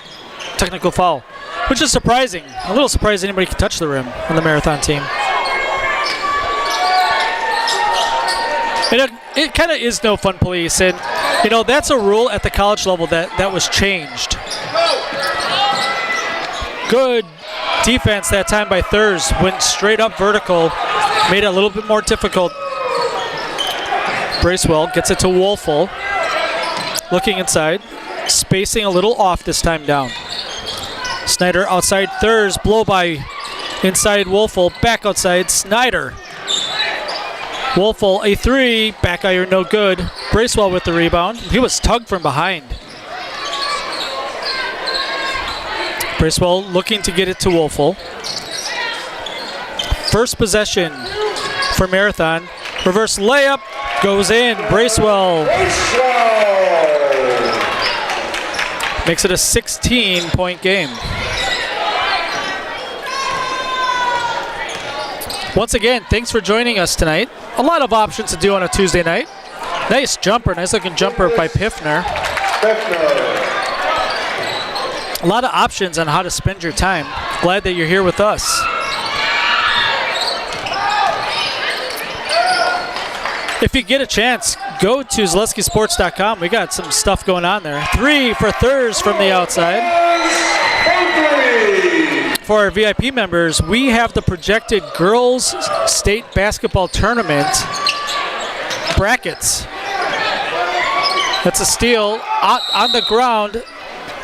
technical foul, which is surprising. A little surprised anybody could touch the rim on the Marathon team. And it kind of is no fun police, and you know that's a rule at the college level that was changed. Good defense that time by Thurs, went straight up vertical, made it a little bit more difficult. Bracewell gets it to Wolfel, looking inside, spacing a little off this time down. Snyder outside Thurs, blow by inside Wolfel, back outside Snyder. Wolfel, a three, back iron, no good. Bracewell with the rebound. He was tugged from behind. Bracewell looking to get it to Wolfel. First possession for Marathon. Reverse layup goes in. Bracewell makes it a 16-point game. Once again, thanks for joining us tonight. A lot of options to do on a Tuesday night. Nice jumper, nice looking jumper by Piffner. A lot of options on how to spend your time. Glad that you're here with us. If you get a chance, go to ZaleskiSports.com. We got some stuff going on there. Three for Thurs from the outside. For our VIP members, we have the projected girls state basketball tournament brackets. That's a steal on the ground.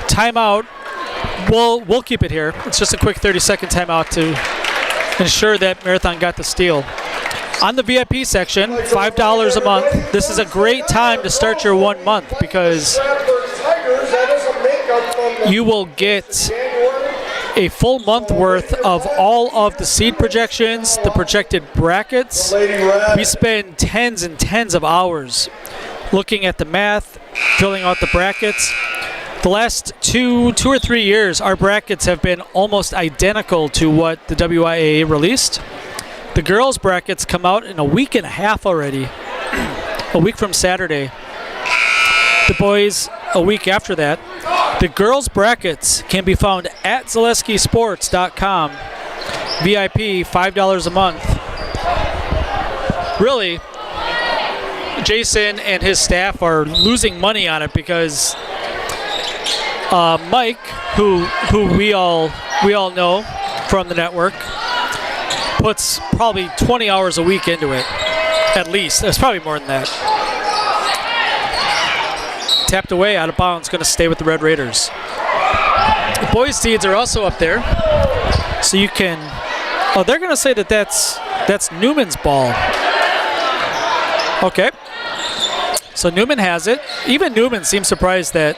Timeout. We'll keep it here. It's just a quick 30-second timeout to ensure that Marathon got the steal. On the VIP section, $5 a month. This is a great time to start your 1 month because you will get a full month worth of all of the seed projections, the projected brackets. We spend tens and tens of hours looking at the math, filling out the brackets. The last two or 3 years, our brackets have been almost identical to what the WIAA released. The girls' brackets come out in a week and a half already, a week from Saturday. The boys, a week after that. The girls' brackets can be found at ZaleskiSports.com. VIP, $5 a month. Really, Jason and his staff are losing money on it because Mike, who we all know from the network, puts probably 20 hours a week into it, at least. It's probably more than that. Tapped away, out of bounds, going to stay with the Red Raiders. The boys' seeds are also up there, so you can. Oh, they're going to say that's Newman's ball. Okay. So Newman has it. Even Newman seems surprised that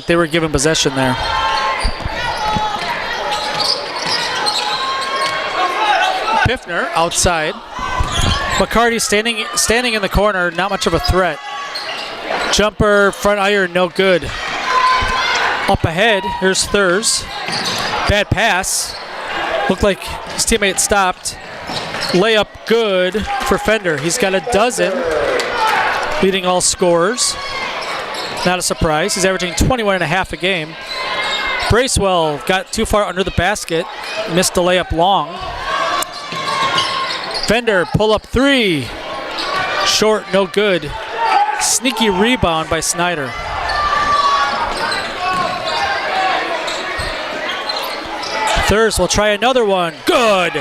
they were given possession there. Piffner outside. McCarty standing in the corner, not much of a threat. Jumper, front iron, no good. Up ahead, here's Thurs. Bad pass. Looked like his teammate stopped. Layup good for Fender. He's got a dozen, leading all scorers. Not a surprise. He's averaging 21.5 a game. Bracewell got too far under the basket, missed the layup long. Fender pull up three. Short, no good. Sneaky rebound by Snyder. Thurs will try another one. Good.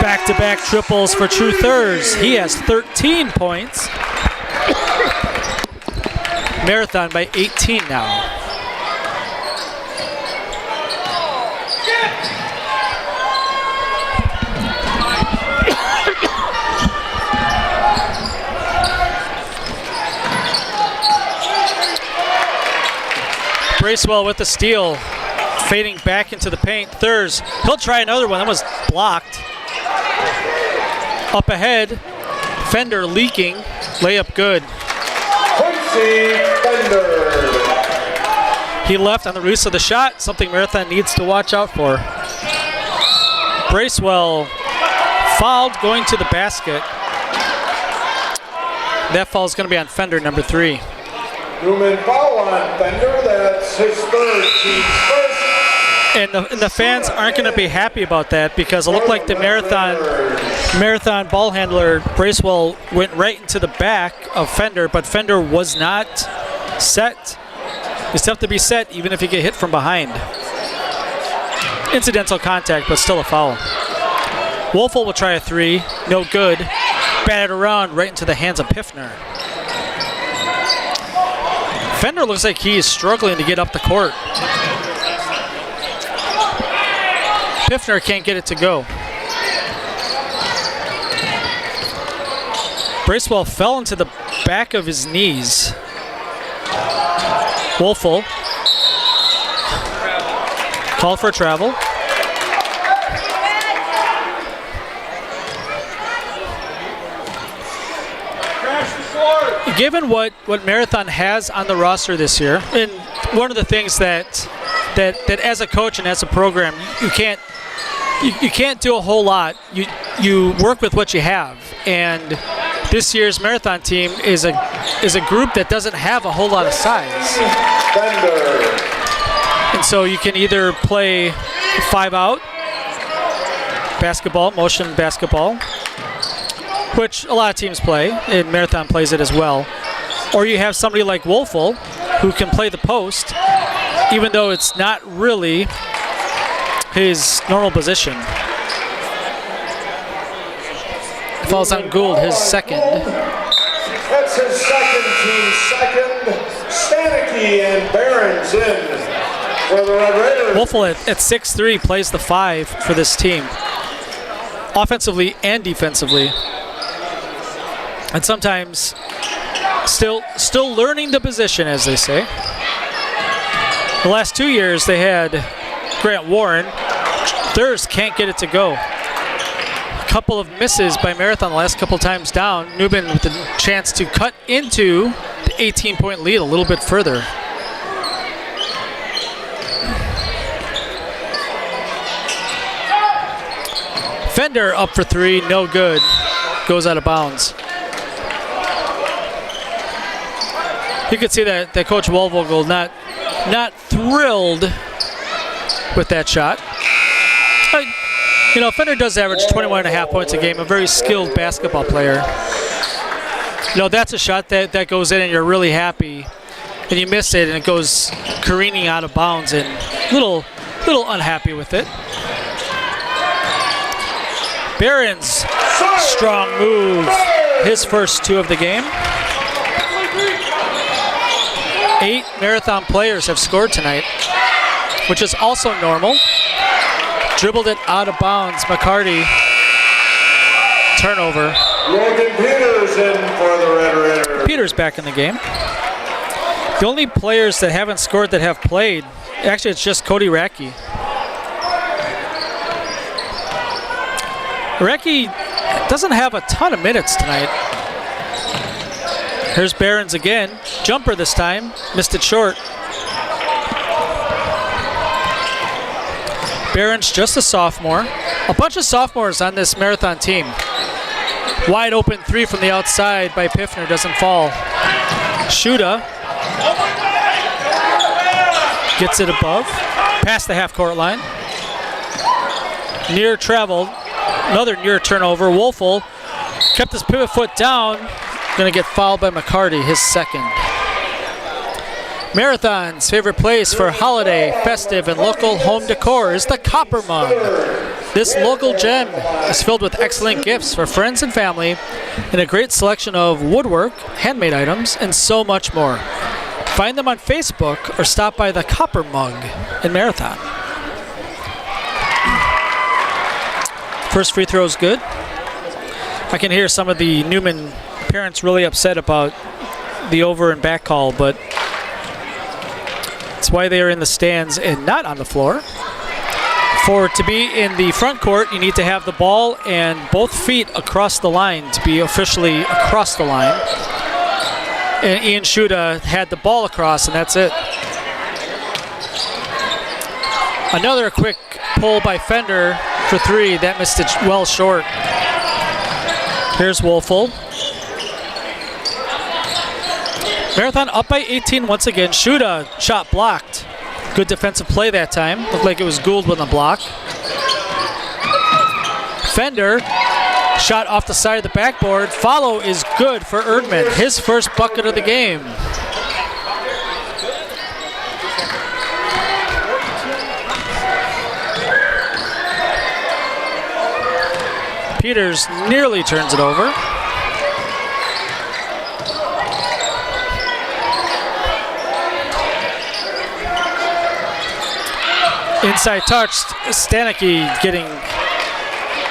Back-to-back triples for True Thurs. He has 13 points. Marathon by 18 now. Bracewell with the steal, fading back into the paint. Thurs, he'll try another one. That was blocked. Up ahead, Fender leaking, layup good. Fender. He left on the release of the shot, something Marathon needs to watch out for. Bracewell fouled going to the basket. That foul is going to be on Fender, number 3. Newman foul on Fender. That's his third, team's first. And the fans aren't going to be happy about that because it looked like the marathon ball handler Bracewell went right into the back of Fender, but Fender was not set. It's tough to be set even if you get hit from behind. Incidental contact, but still a foul. Wolfel will try a three, no good. Batted around right into the hands of Piffner. Fender looks like he is struggling to get up the court. Piffner can't get it to go. Bracewell fell into the back of his knees. Wolfel called for travel. Given what Marathon has on the roster this year, and one of the things that as a coach and as a program you can't do a whole lot. You work with what you have, and this year's Marathon team is a group that doesn't have a whole lot of size. And so you can either play 5-out basketball, motion basketball, which a lot of teams play, and Marathon plays it as well. Or you have somebody like Wolfel who can play the post, even though it's not really his normal position. Falls on Gould, his second. That's his second, team second. Stanicky and Barons in for the Red Raiders. Wolfel at 6'3" plays the 5 for this team, offensively and defensively. And sometimes still learning the position, as they say. The last 2 years they had Grant Warren. Thurs can't get it to go. A couple of misses by Marathon the last couple times down. Newman with the chance to cut into the 18-point lead a little bit further. Fender up for 3, no good. Goes out of bounds. You can see that Coach Wolvogel not thrilled with that shot. Fender does average 21.5 points a game, a very skilled basketball player. That's a shot that goes in and you're really happy, and you miss it and it goes careening out of bounds, and little unhappy with it. Barons, strong move, his first 2 of the game. 8 Marathon players have scored tonight, which is also normal. Dribbled it out of bounds. McCarty, turnover. Logan Peters in for the Red Raiders. Peters back in the game. The only players that haven't scored that have played, actually it's just Cody Racky. Racky doesn't have a ton of minutes tonight. Here's Barons again. Jumper this time. Missed it short. Barron's just a sophomore. A bunch of sophomores on this Marathon team. Wide open three from the outside by Piffner, doesn't fall. Shuda gets it above, past the half-court line. Near traveled, another near turnover. Wolfel kept his pivot foot down. Going to get fouled by McCarty, his second. Marathon's favorite place for holiday, festive, and local home decor is the Copper Mug. This local gem is filled with excellent gifts for friends and family and a great selection of woodwork, handmade items, and so much more. Find them on Facebook or stop by the Copper Mug in Marathon. First free throw is good. I can hear some of the Newman parents really upset about the over and back call, but that's why they are in the stands and not on the floor. For to be in the front court, you need to have the ball and both feet across the line to be officially across the line. And Ian Shuda had the ball across, and that's it. Another quick pull by Fender for three. That missed it well short. Here's Wolfel. Marathon up by 18 once again. Shuda shot blocked. Good defensive play that time. Looked like it was Gould with a block. Fender shot off the side of the backboard. Follow is good for Erdman. His first bucket of the game. Peters nearly turns it over. Inside touch, Stanicki getting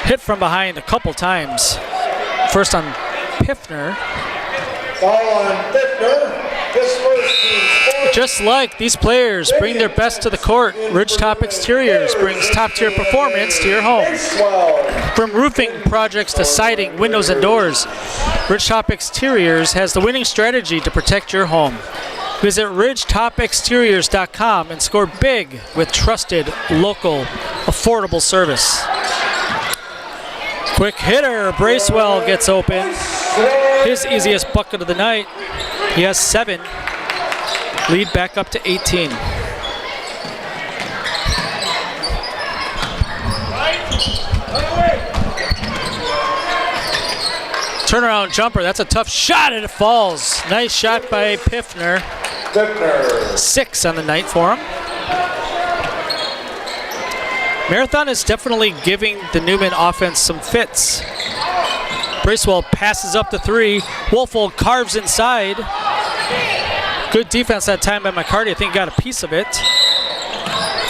hit from behind a couple times. First on Piffner. Foul on Piffner. This first team's Just like these players bring their best to the court, Ridgetop Exteriors brings top-tier performance to your home. From roofing projects to siding, windows, and doors, Ridgetop Exteriors has the winning strategy to protect your home. Visit ridgetopexteriors.com and score big with trusted, local, affordable service. Quick hitter, Bracewell gets open. His easiest bucket of the night. He has 7. Lead back up to 18. Turnaround jumper, that's a tough shot and it falls. Nice shot by Piffner. 6 on the night for him. Marathon is definitely giving the Newman offense some fits. Bracewell passes up the 3. Wolfel carves inside. Good defense that time by McCarty. I think he got a piece of it.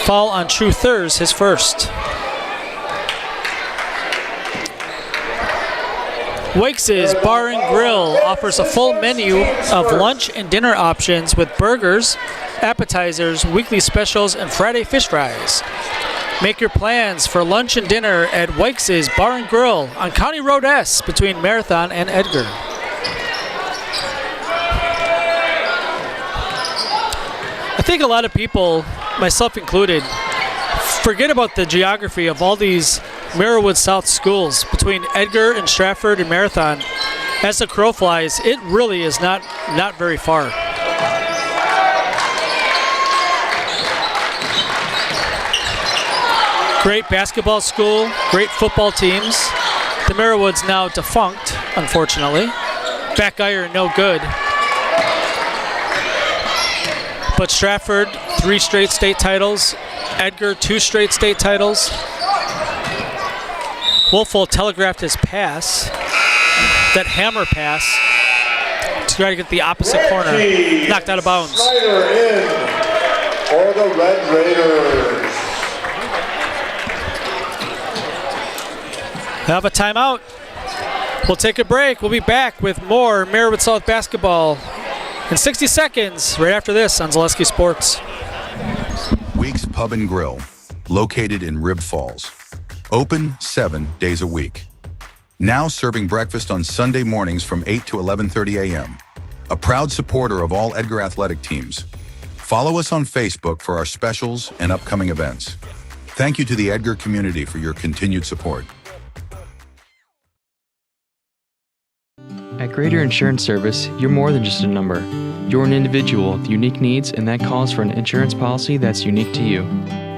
Foul on True Thurs, his first. Wakes' Bar and Grill offers a full menu of lunch and dinner options with burgers, appetizers, weekly specials, and Friday fish fries. Make your plans for lunch and dinner at Wakes' Bar and Grill on County Road S between Marathon and Edgar. I think a lot of people, myself included, forget about the geography of all these Merriwood South schools between Edgar and Stratford and Marathon. As the crow flies, it really is not very far. Great basketball school, great football teams. The Merriwood's now defunct, unfortunately. Back iron, no good. But Stratford, 3 straight state titles. Edgar, 2 straight state titles. Wolfel telegraphed his pass, that hammer pass, to try to get the opposite corner. Knocked out of bounds. Snyder in for the Red Raiders. Have a timeout. We'll take a break. We'll be back with more Merriwood South basketball in 60 seconds right after this on Zaleski Sports. Weeks Pub and Grill, located in Rib Falls. Open 7 days a week. Now serving breakfast on Sunday mornings from 8 to 11:30 a.m. A proud supporter of all Edgar athletic teams. Follow us on Facebook for our specials and upcoming events. Thank you to the Edgar community for your continued support. At Greater Insurance Service, you're more than just a number. You're an individual with unique needs, and that calls for an insurance policy that's unique to you.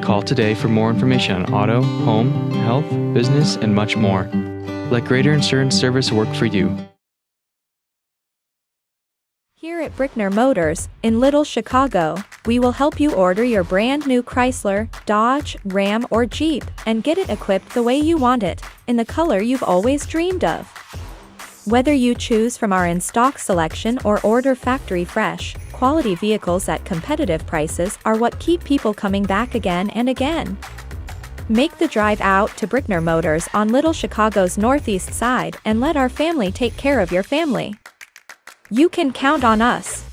Call today for more information on auto, home, health, business, and much more. Let Greater Insurance Service work for you. Here at Brickner Motors, in Little Chicago, we will help you order your brand new Chrysler, Dodge, Ram, or Jeep, and get it equipped the way you want it, in the color you've always dreamed of. Whether you choose from our in-stock selection or order factory fresh, quality vehicles at competitive prices are what keep people coming back again and again. Make the drive out to Brickner Motors on Little Chicago's northeast side and let our family take care of your family. You can count on us.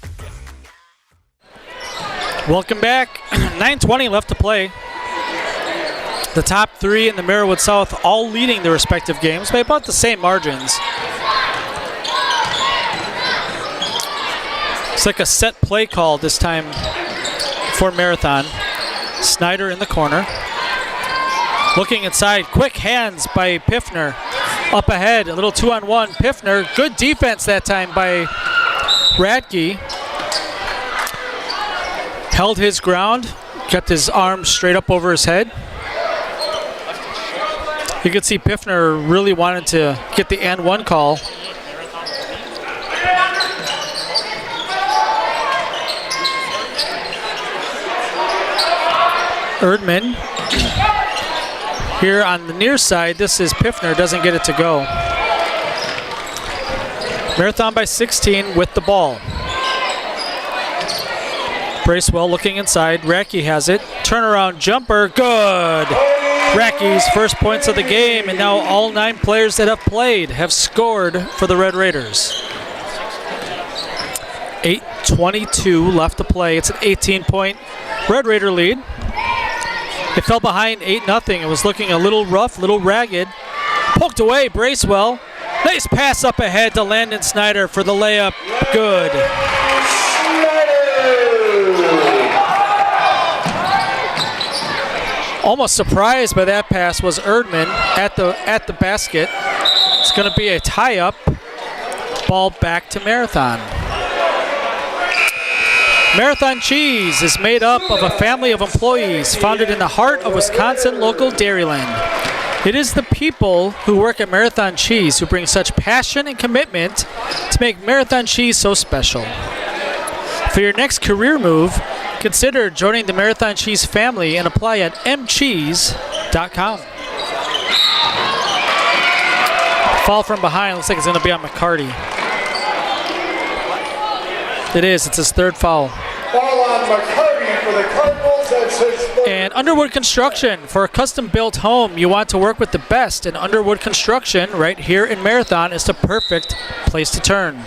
Welcome back. 9:20 left to play. The top three in the Marywood South all leading their respective games by about the same margins. It's like a set play call this time for Marathon. Snyder in the corner. Looking inside, quick hands by Piffner. Up ahead, a little 2-on-1. Piffner, good defense that time by Radke. Held his ground, kept his arms straight up over his head. You could see Piffner really wanted to get the and one call. Erdman here on the near side. This is Piffner, doesn't get it to go. Marathon by 16 with the ball. Bracewell looking inside. Radke has it. Turnaround jumper, good. Radke's first points of the game, and now all 9 players that have played have scored for the Red Raiders. 8:22 left to play. It's an 18-point Red Raider lead. It fell behind 8-0. It was looking a little rough, a little ragged. Poked away, Bracewell. Nice pass up ahead to Landon Snyder for the layup. Good. Almost surprised by that pass was Erdman at the basket. It's going to be a tie-up. Ball back to Marathon. Marathon Cheese is made up of a family of employees founded in the heart of Wisconsin local Dairyland. It is the people who work at Marathon Cheese who bring such passion and commitment to make Marathon Cheese so special. For your next career move, consider joining the Marathon Cheese family and apply at mcheese.com. Fall from behind, looks like it's going to be on McCarty. It is, it's his third foul. Foul on McCarty for the Cardinals, that's his third. And Underwood Construction, for a custom-built home, you want to work with the best, and Underwood Construction right here in Marathon is the perfect place to turn.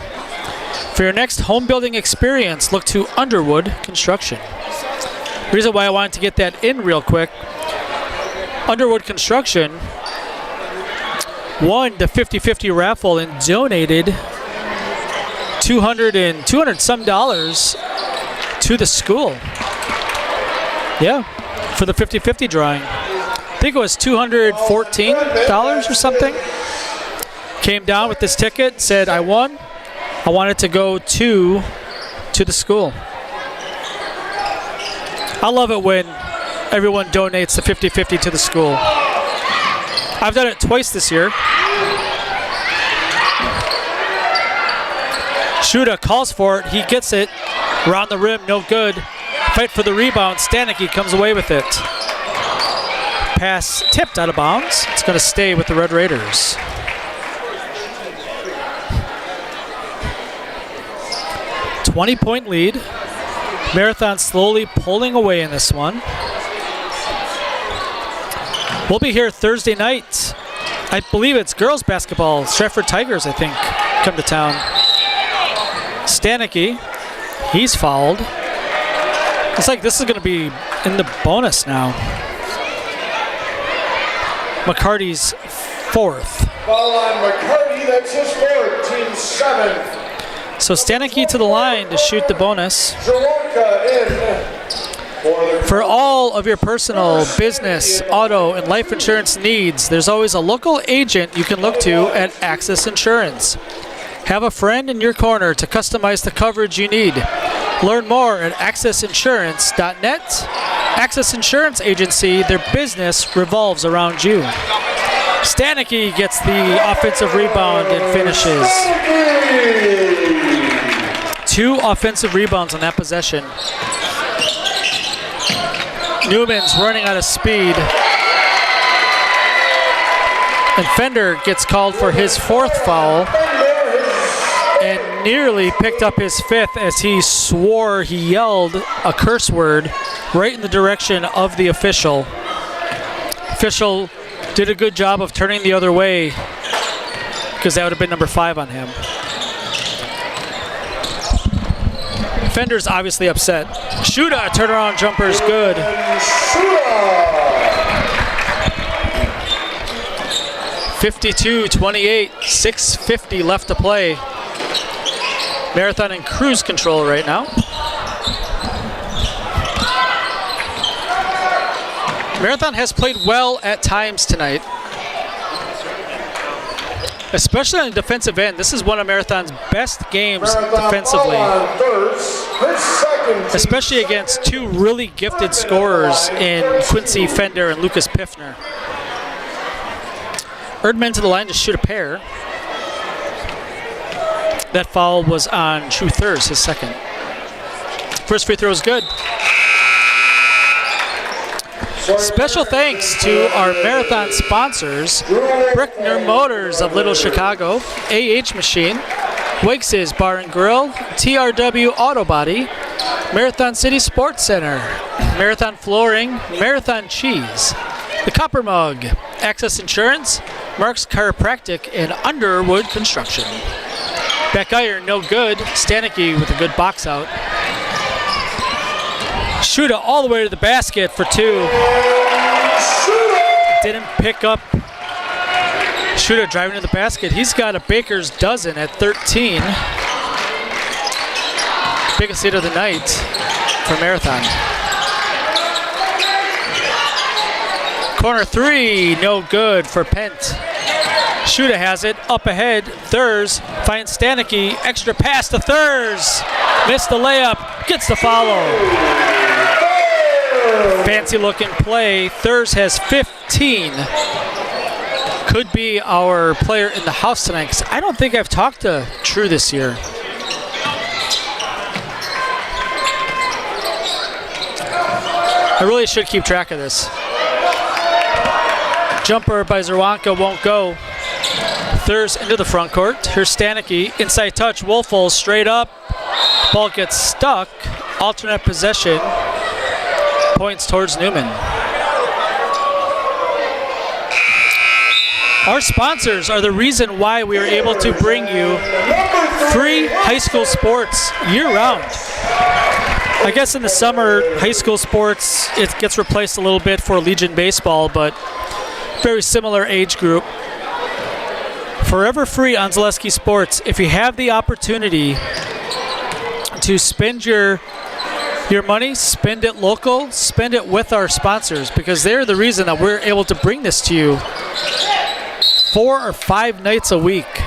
For your next home building experience, look to Underwood Construction. The reason why I wanted to get that in real quick, Underwood Construction won the 50-50 raffle and donated $200 some to the school. Yeah, for the 50-50 drawing. I think it was $214 or something. Came down with this ticket, said I won. I wanted to go to the school. I love it when everyone donates the 50-50 to the school. I've done it twice this year. Shuda calls for it. He gets it. Around the rim, no good. Fight for the rebound. Stanicki comes away with it. Pass tipped out of bounds. It's going to stay with the Red Raiders. $20-point lead. Marathon slowly pulling away in this one. We'll be here Thursday night. I believe it's girls basketball. Stratford Tigers, I think, come to town. Stanicki, he's fouled. Looks like this is going to be in the bonus now. McCarty's fourth. Foul on McCarty, that's his fourth, team 7. So Stanicki to the line to shoot the bonus. Jaronka in. For all of your personal, business, auto, and life insurance needs, there's always a local agent you can look to at Access Insurance. Have a friend in your corner to customize the coverage you need. Learn more at accessinsurance.net. Access Insurance Agency, their business revolves around you. Stanicki gets the offensive rebound and finishes. 2 offensive rebounds on that possession. Newman's running out of speed. And Fender gets called for his 4th foul and nearly picked up his 5th as he swore he yelled a curse word right in the direction of the official. Official did a good job of turning the other way because that would have been number 5 on him. Fender's obviously upset. Shuda, turnaround jumper is good. 52-28, 6:50 left to play. Marathon in cruise control right now. Marathon has played well at times tonight, especially on the defensive end. This is one of Marathon's best games defensively, especially against 2 really gifted scorers in Quincy Fender and Lucas Piffner. Erdman to the line to shoot a pair. That foul was on True Thurs, his 2nd. First free throw is good. Special thanks to our Marathon sponsors, Brickner Motors of Little Chicago, AH Machine, Wakes' Bar and Grill, TRW Auto Body, Marathon City Sports Center, Marathon Flooring, Marathon Cheese, The Copper Mug, Access Insurance, Mark's Chiropractic, and Underwood Construction. Back iron, no good. Stanicki with a good box out. Shuda all the way to the basket for 2. Didn't pick up. Shuda driving to the basket. He's got a baker's dozen at 13. Biggest hit of the night for Marathon. Corner 3, no good for Pent. Shuda has it, up ahead, Thurs finds Stanicki, extra pass to Thurs. Missed the layup, gets the follow. Fancy looking play, Thurs has 15. Could be our player in the house tonight, because I don't think I've talked to True this year. I really should keep track of this. Jumper by Zerwanka won't go. Thurs into the front court. Here's Stanicki, inside touch, Wolfel straight up. Ball gets stuck. Alternate possession. Points towards Newman. Our sponsors are the reason why we are able to bring you free high school sports year-round. I guess in the summer, high school sports, it gets replaced a little bit for Legion Baseball, but very similar age group. Forever free on Zaleski Sports. If you have the opportunity to spend your money, spend it local, spend it with our sponsors, because they're the reason that we're able to bring this to you 4 or 5 nights a week.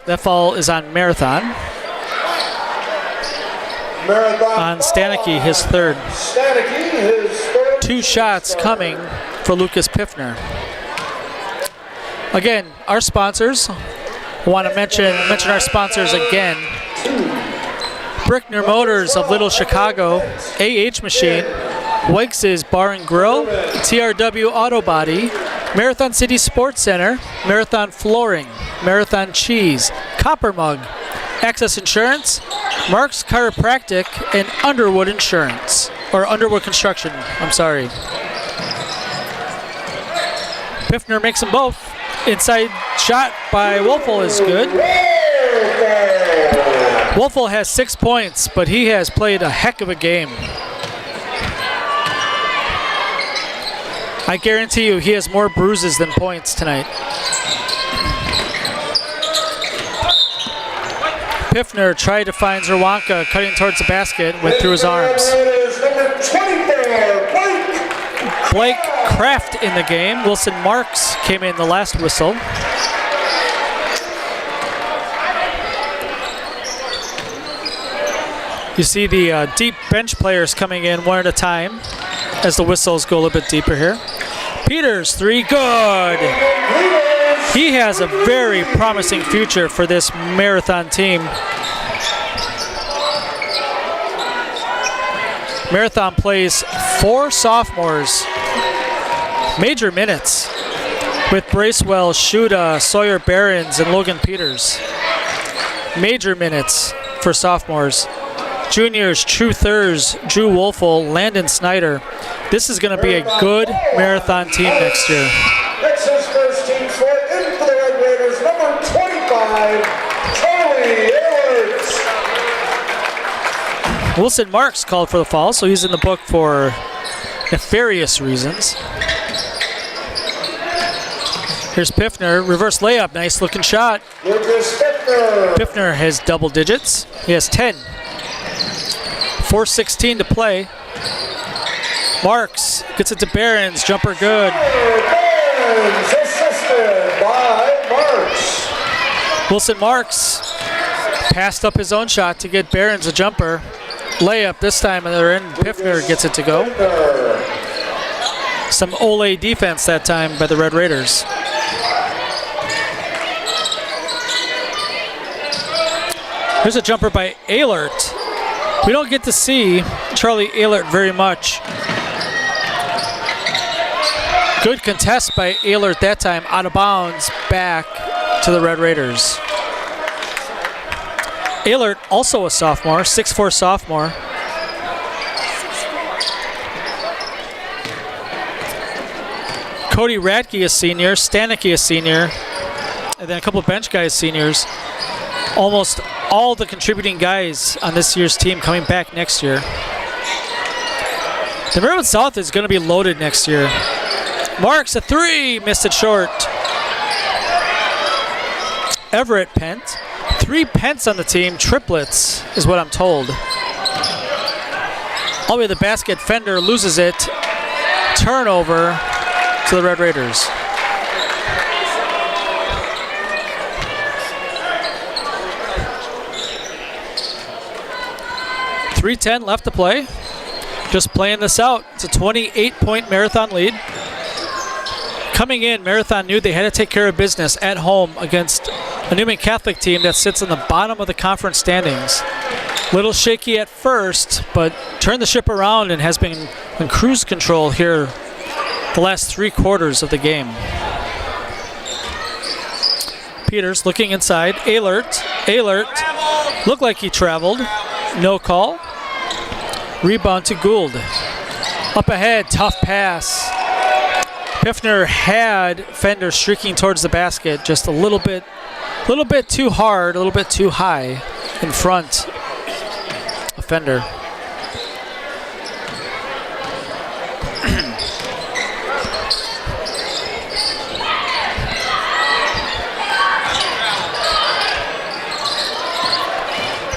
That foul is on Marathon. On Stanicki, his 3rd. 2 shots coming for Lucas Piffner. Again, our sponsors. I want to mention our sponsors again. Brickner Motors of Little Chicago, AH Machine, Wakes' Bar and Grill, TRW Auto Body, Marathon City Sports Center, Marathon Flooring, Marathon Cheese, Copper Mug, Access Insurance, Mark's Chiropractic, and Underwood Insurance, or Underwood Construction, I'm sorry. Piffner makes them both. Inside shot by Wolfel is good. Wolfel has 6 points, but he has played a heck of a game. I guarantee you he has more bruises than points tonight. Piffner tried to find Zerwanka cutting towards the basket, went through his arms. Blake Kraft in the game. Wilson Marks came in the last whistle. You see the deep bench players coming in one at a time as the whistles go a little bit deeper here. Peters, three, good. He has a very promising future for this Marathon team. Marathon plays 4 sophomores, major minutes, with Bracewell, Shuda, Sawyer Behrens, and Logan Peters. Major minutes for sophomores. Juniors, True Thurs, Drew Wolfel, Landon Snyder. This is going to be a good Marathon team next year. Texas first team foot in for the Red Raiders, number 25, Charlie Ehlers. Wilson Marks called for the foul, so he's in the book for nefarious reasons. Here's Piffner, reverse layup, nice looking shot. Piffner has double digits. He has 10. 4:16 to play. Marks gets it to Behrens, jumper good. Behrens assisted by Marks. Wilson Marks passed up his own shot to get Behrens a jumper. Layup this time, and they're in. Piffner gets it to go. Some Ole defense that time by the Red Raiders. Here's a jumper by Ehlert. We don't get to see Charlie Ehlert very much. Good contest by Ehlert that time, out of bounds, back to the Red Raiders. Ehlert, also a sophomore, 6'4" sophomore. Cody Radke, a senior, Stanicki, a senior, and then a couple of bench guys, seniors. Almost all the contributing guys on this year's team coming back next year. The Maryland South is going to be loaded next year. Marks a three, missed it short. Everett Pent. 3 Pents on the team, triplets is what I'm told. All the way to the basket, Fender loses it. Turnover to the Red Raiders. .310 left to play. Just playing this out. It's a 28-point Marathon lead. Coming in, Marathon knew they had to take care of business at home against a Newman Catholic team that sits on the bottom of the conference standings. Little shaky at first, but turned the ship around and has been in cruise control here the last 3 quarters of the game. Peters looking inside. Ehlert looked like he traveled. No call. Rebound to Gould. Up ahead, tough pass. Piffner had Fender streaking towards the basket just a little bit too hard, a little bit too high in front of Fender.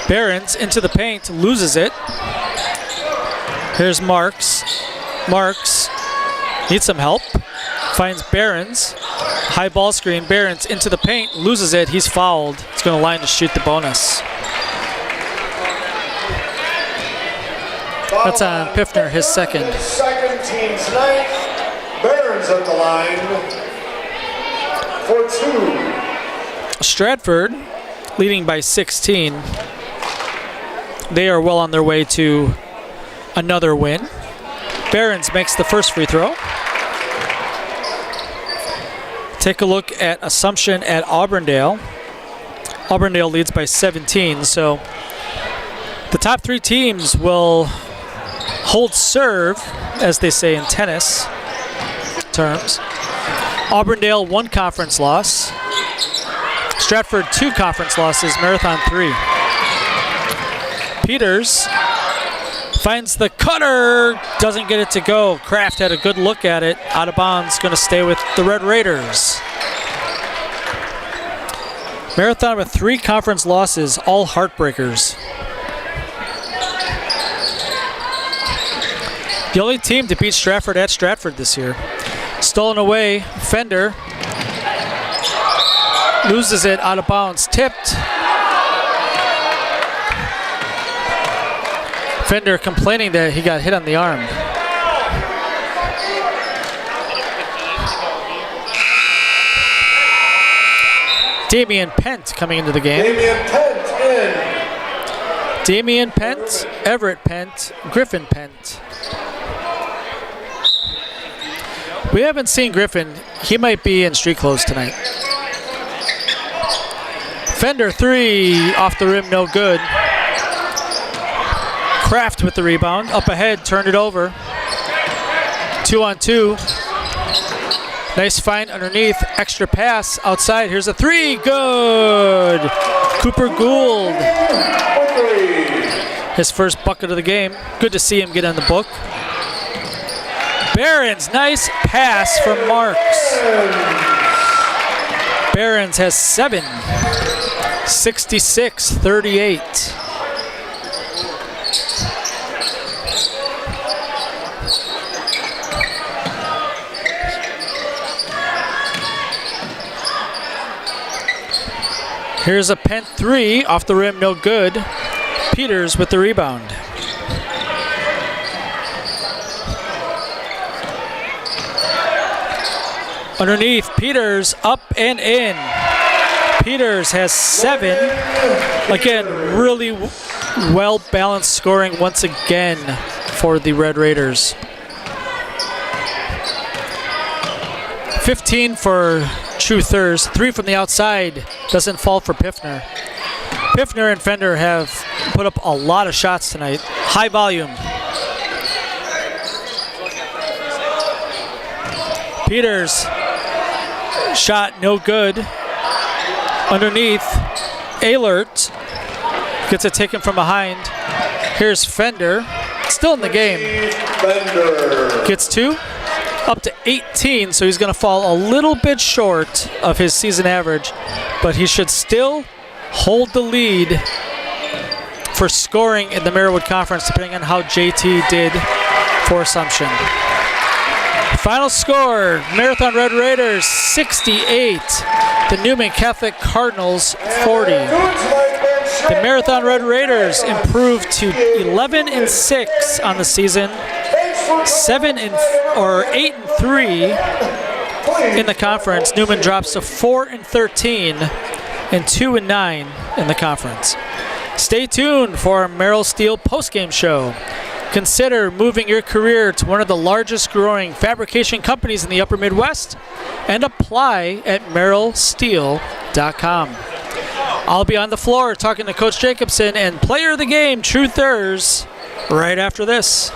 Behrens into the paint, loses it. Here's Marks. Marks needs some help. Finds Behrens. High ball screen. Behrens into the paint, loses it. He's fouled. He's going to line to shoot the bonus. That's on Piffner, his second. Second team's night. Behrens at the line for 2. Stratford leading by 16. They are well on their way to another win. Behrens makes the first free throw. Take a look at Assumption at Auburndale. Auburndale leads by 17, so the top 3 teams will hold serve, as they say in tennis terms. Auburndale 1 conference loss. Stratford 2 conference losses, Marathon 3. Peters finds the cutter, doesn't get it to go. Kraft had a good look at it, out of bounds, going to stay with the Red Raiders. Marathon with 3 conference losses, all heartbreakers. The only team to beat Stratford at Stratford this year. Stolen away, Fender loses it out of bounds, tipped. Fender complaining that he got hit on the arm. Damian Pent coming into the game. Damian Pent in. Damian Pent, Everett Pent, Griffin Pent. We haven't seen Griffin. He might be in street clothes tonight. Fender 3 off the rim, no good. Kraft with the rebound, up ahead, turned it over. 2-on-2. Nice find underneath, extra pass outside. Here's a 3, good. Cooper Gould. His first bucket of the game. Good to see him get in the book. Behrens, nice pass from Marks. Behrens has 7, 66-38. Here's a Pent 3, off the rim, no good. Peters with the rebound. Underneath, Peters up and in. Peters has 7. Again, really well-balanced scoring once again for the Red Raiders. 15 for Truthers, 3 from the outside, doesn't fall for Piffner. Piffner and Fender have put up a lot of shots tonight, high volume. Peters, shot no good. Underneath, Ehlert gets it taken from behind. Here's Fender, still in the game. Gets 2. Up to 18, so he's going to fall a little bit short of his season average, but he should still hold the lead for scoring in the Merriwood Conference, depending on how JT did for Assumption. Final score, Marathon Red Raiders 68, the Newman Catholic Cardinals 40. The Marathon Red Raiders improved to 11-6 on the season. 8-3 in the conference. Newman drops to 4-13 and 2-9 in the conference. Stay tuned for our Merrill Steel postgame show. Consider moving your career to one of the largest growing fabrication companies in the Upper Midwest and apply at merrillsteel.com. I'll be on the floor talking to Coach Jacobson and player of the game, Truthers, right after this.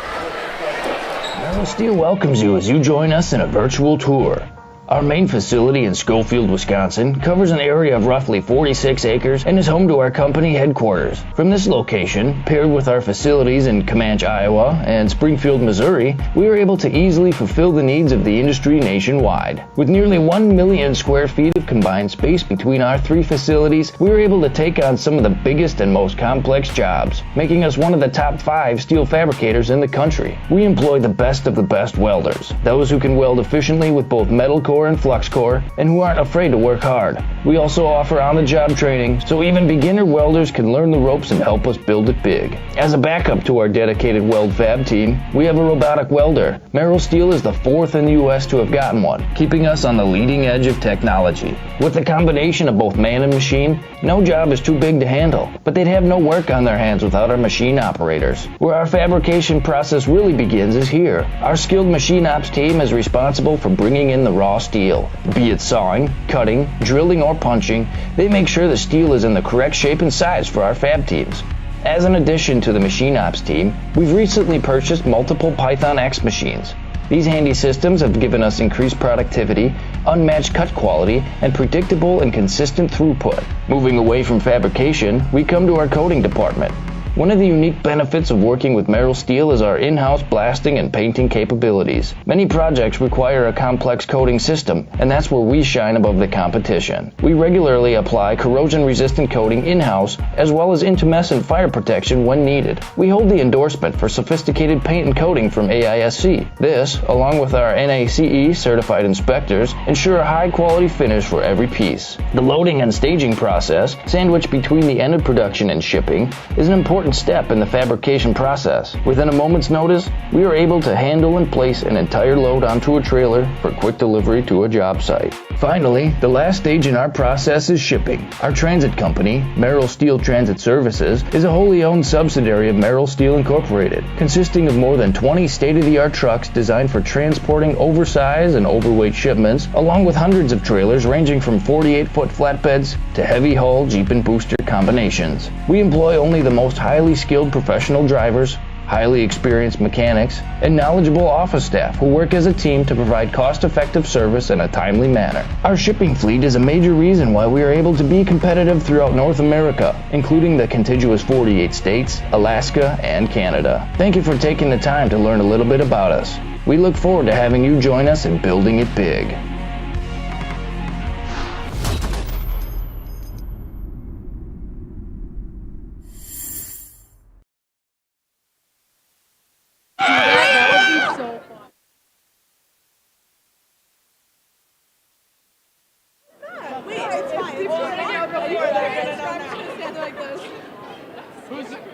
Merrill Steel welcomes you as you join us in a virtual tour. Our main facility in Schofield, Wisconsin covers an area of roughly 46 acres and is home to our company headquarters. From this location, paired with our facilities in Comanche, Iowa and Springfield, Missouri, we are able to easily fulfill the needs of the industry nationwide. With nearly 1 million square feet of combined space between our 3 facilities, we are able to take on some of the biggest and most complex jobs, making us one of the top 5 steel fabricators in the country. We employ the best of the best welders, those who can weld efficiently with both metal core and flux core, and who aren't afraid to work hard. We also offer on-the-job training, so even beginner welders can learn the ropes and help us build it big. As a backup to our dedicated weld fab team, we have a robotic welder. Merrill Steel is the 4th in the U.S. to have gotten one, keeping us on the leading edge of technology. With the combination of both man and machine, no job is too big to handle, but they'd have no work on their hands without our machine operators. Where our fabrication process really begins is here. Our skilled machine ops team is responsible for bringing in the raw steel. Be it sawing, cutting, drilling, or punching, they make sure the steel is in the correct shape and size for our fab teams. As an addition to the machine ops team, we've recently purchased multiple Python X machines. These handy systems have given us increased productivity, unmatched cut quality, and predictable and consistent throughput. Moving away from fabrication, we come to our coating department. One of the unique benefits of working with Merrill Steel is our in-house blasting and painting capabilities. Many projects require a complex coating system, and that's where we shine above the competition. We regularly apply corrosion-resistant coating in-house, as well as intumescent fire protection when needed. We hold the endorsement for sophisticated paint and coating from AISC. This, along with our NACE certified inspectors, ensure a high-quality finish for every piece. The loading and staging process, sandwiched between the end of production and shipping, is an important step in the fabrication process. Within a moment's notice, we are able to handle and place an entire load onto a trailer for quick delivery to a job site. Finally, the last stage in our process is shipping. Our transit company, Merrill Steel Transit Services, is a wholly owned subsidiary of Merrill Steel Incorporated, consisting of more than 20 state-of-the-art trucks designed for transporting oversized and overweight shipments, along with hundreds of trailers ranging from 48-foot flatbeds to heavy-haul Jeep and booster combinations. We employ only the most highly skilled professional drivers, highly experienced mechanics, and knowledgeable office staff who work as a team to provide cost-effective service in a timely manner. Our shipping fleet is a major reason why we are able to be competitive throughout North America, including the contiguous 48 states, Alaska, and Canada. Thank you for taking the time to learn a little bit about us. We look forward to having you join us in building it big.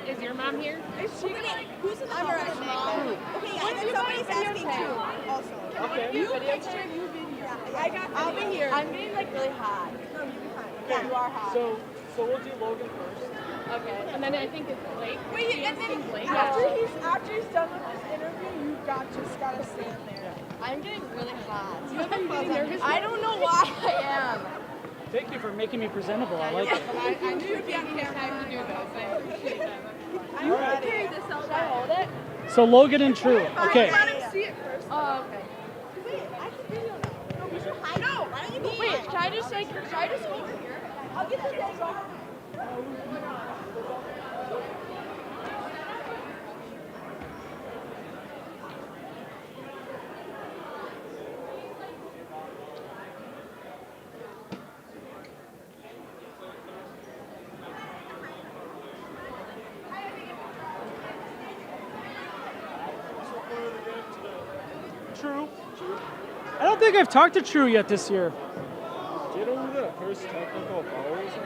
Is your mom here? Is she who's in the mom? Okay, I know somebody's asking too. Also. Okay. You picture, you video. I'll be here. I'm getting like really hot. No, you'll be fine. Yeah, you are hot. So we'll do Logan first. Okay. And then I think it's Blake. Wait, and then Blake. after he's done with this interview, you just gotta stand there. I'm getting really hot. You haven't been nervous? I don't know why I am. Thank you for making me presentable. I like it. I knew you'd be on camera to do this. I appreciate that. I'm gonna carry this out. Should I hold it? So Logan and True. Okay. Let him see it first. Oh, okay. Wait, I can video now. No, we should hide. No, why don't you go? Wait, should I just go over here? I'll get the thing over. True. I don't think I've talked to True yet this year. Do you know who the first technical foul was on?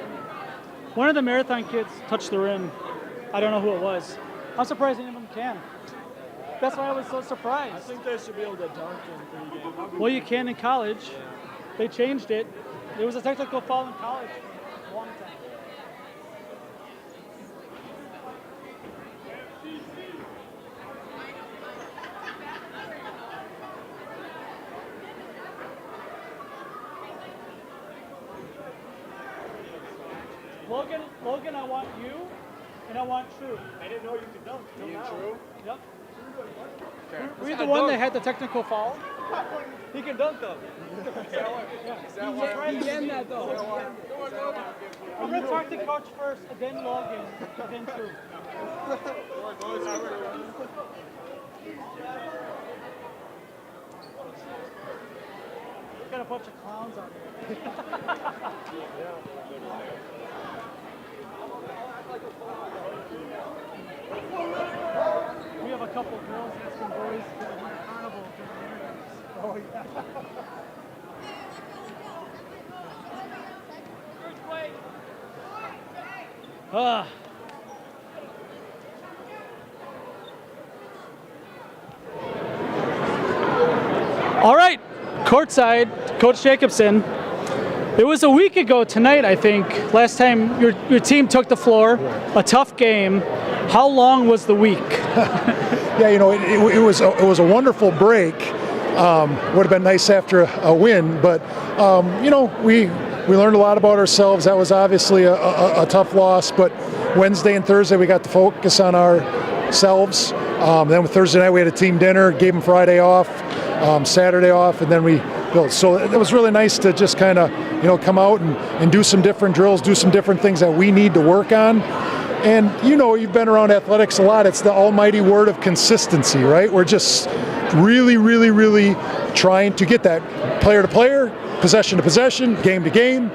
One of the marathon kids touched the rim. I don't know who it was. I'm surprised any of them can. That's why I was so surprised. I think they should be able to dunk in pregame. Well, you can in college. They changed it. It was a technical foul in college for a long time. Logan, I want you, and I want True. I didn't know you could dunk. Me and True? Yep. Okay. Were you the one that had the technical foul? He can dunk though. I'm going to talk to Coach first, and then Logan, and then True. We've got a bunch of clowns out here. We have a couple girls asking boys to win a carnival during the interviews. Oh, yeah. All right, courtside, Coach Jacobson. It was a week ago tonight, I think, last time your team took the floor. A tough game. How long was the week? Yeah, you know, it was a wonderful break. Would have been nice after a win, but you know, we learned a lot about ourselves. That was obviously a tough loss, but Wednesday and Thursday we got to focus on ourselves. Then with Thursday night we had a team dinner, gave them Friday off, Saturday off, and then we built. So it was really nice to just kind of, you know, come out and do some different drills, do some different things that we need to work on. And you've been around athletics a lot. It's the almighty word of consistency, right? We're just really, really, really trying to get that player to player, possession to possession, game to game,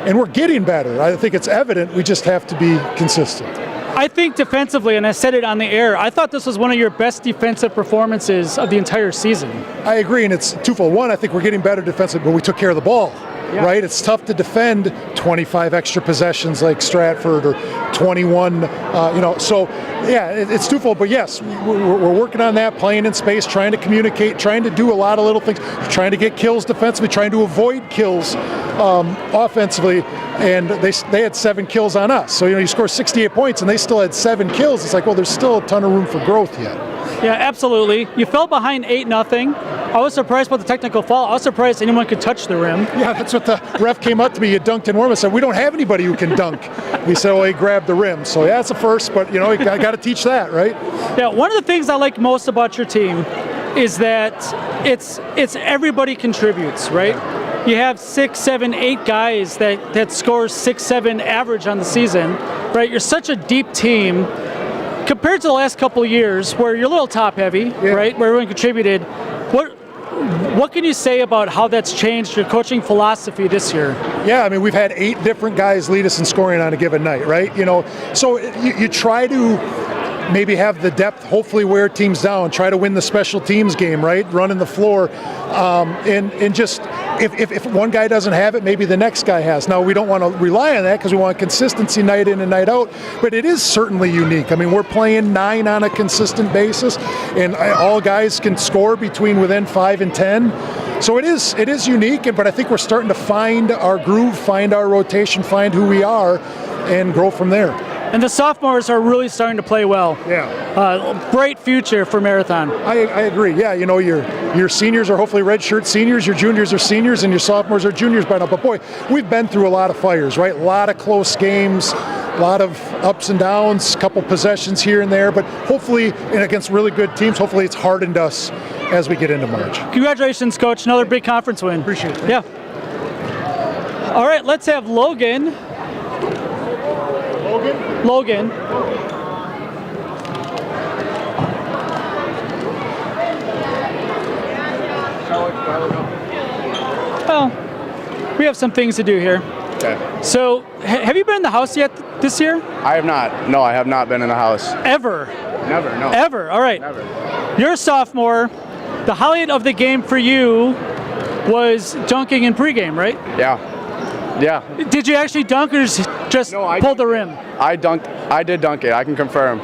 and we're getting better. I think it's evident. We just have to be consistent. I think defensively, and I said it on the air, I thought this was one of your best defensive performances of the entire season. I agree, and it's twofold. One, I think we're getting better defensively, but we took care of the ball. Yeah. Right? It's tough to defend 25 extra possessions like Stratford or 21, So, yeah, it's twofold. But yes, we're working on that, playing in space, trying to communicate, trying to do a lot of little things, trying to get kills defensively, trying to avoid kills offensively. And they had 7 kills on us. So, you score 68 points and they still had 7 kills. It's like, well, there's still a ton of room for growth yet. Yeah, absolutely. You fell behind 8-0. I was surprised about the technical foul. I was surprised anyone could touch the rim. Yeah, that's what the ref came up to me. You dunked in warm. I said, we don't have anybody who can dunk. He said, well, he grabbed the rim. So, yeah, it's a first, but, you got to teach that, right? Yeah, one of the things I like most about your team is that it's everybody contributes, right? You have 6, 7, 8 guys that scores 6, 7 average on the season, right? You're such a deep team. Compared to the last couple of years where you're a little top heavy, right, where everyone contributed, what can you say about how that's changed your coaching philosophy this year? Yeah, I mean, we've had 8 different guys lead us in scoring on a given night, right? So you try to maybe have the depth, hopefully wear teams down, try to win the special teams game, right? Running the floor, and just if one guy doesn't have it, maybe the next guy has. Now, we don't want to rely on that because we want consistency night in and night out, but it is certainly unique. I mean, we're playing 9 on a consistent basis, and all guys can score within 5 and 10. So it is unique, but I think we're starting to find our groove, find our rotation, find who we are, and grow from there. And the sophomores are really starting to play well. Yeah. Bright future for Marathon. I agree. Yeah, your seniors are hopefully redshirt seniors, your juniors are seniors, and your sophomores are juniors by now. But boy, we've been through a lot of fires, right? A lot of close games, a lot of ups and downs, a couple possessions here and there. But hopefully, and against really good teams, hopefully it's hardened us as we get into March. Congratulations, Coach. Another big conference win. Appreciate it. Yeah. All right, let's have Logan. Well, we have some things to do here. Okay. So, have you been in the house yet this year? I have not. No, I have not been in the house. Ever? Never, no. Ever? All right. Never. You're a sophomore. The highlight of the game for you was dunking in pregame, right? Yeah. Yeah. Did you actually dunk or just pull the rim? I did dunk it. I can confirm.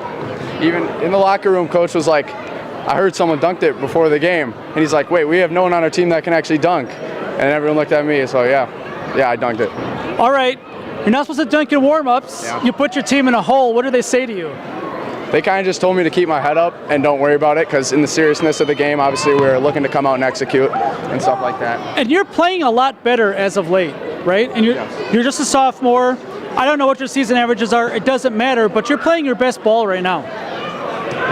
Even in the locker room, coach was like, I heard someone dunked it before the game. And he's like, wait, we have no one on our team that can actually dunk. And everyone looked at me. So, yeah, I dunked it. All right. You're not supposed to dunk in warm-ups. Yeah. You put your team in a hole. What do they say to you? They kind of just told me to keep my head up and don't worry about it because in the seriousness of the game, obviously we're looking to come out and execute and stuff like that. And you're playing a lot better as of late, right? And you're just a sophomore. I don't know what your season averages are. It doesn't matter, but you're playing your best ball right now.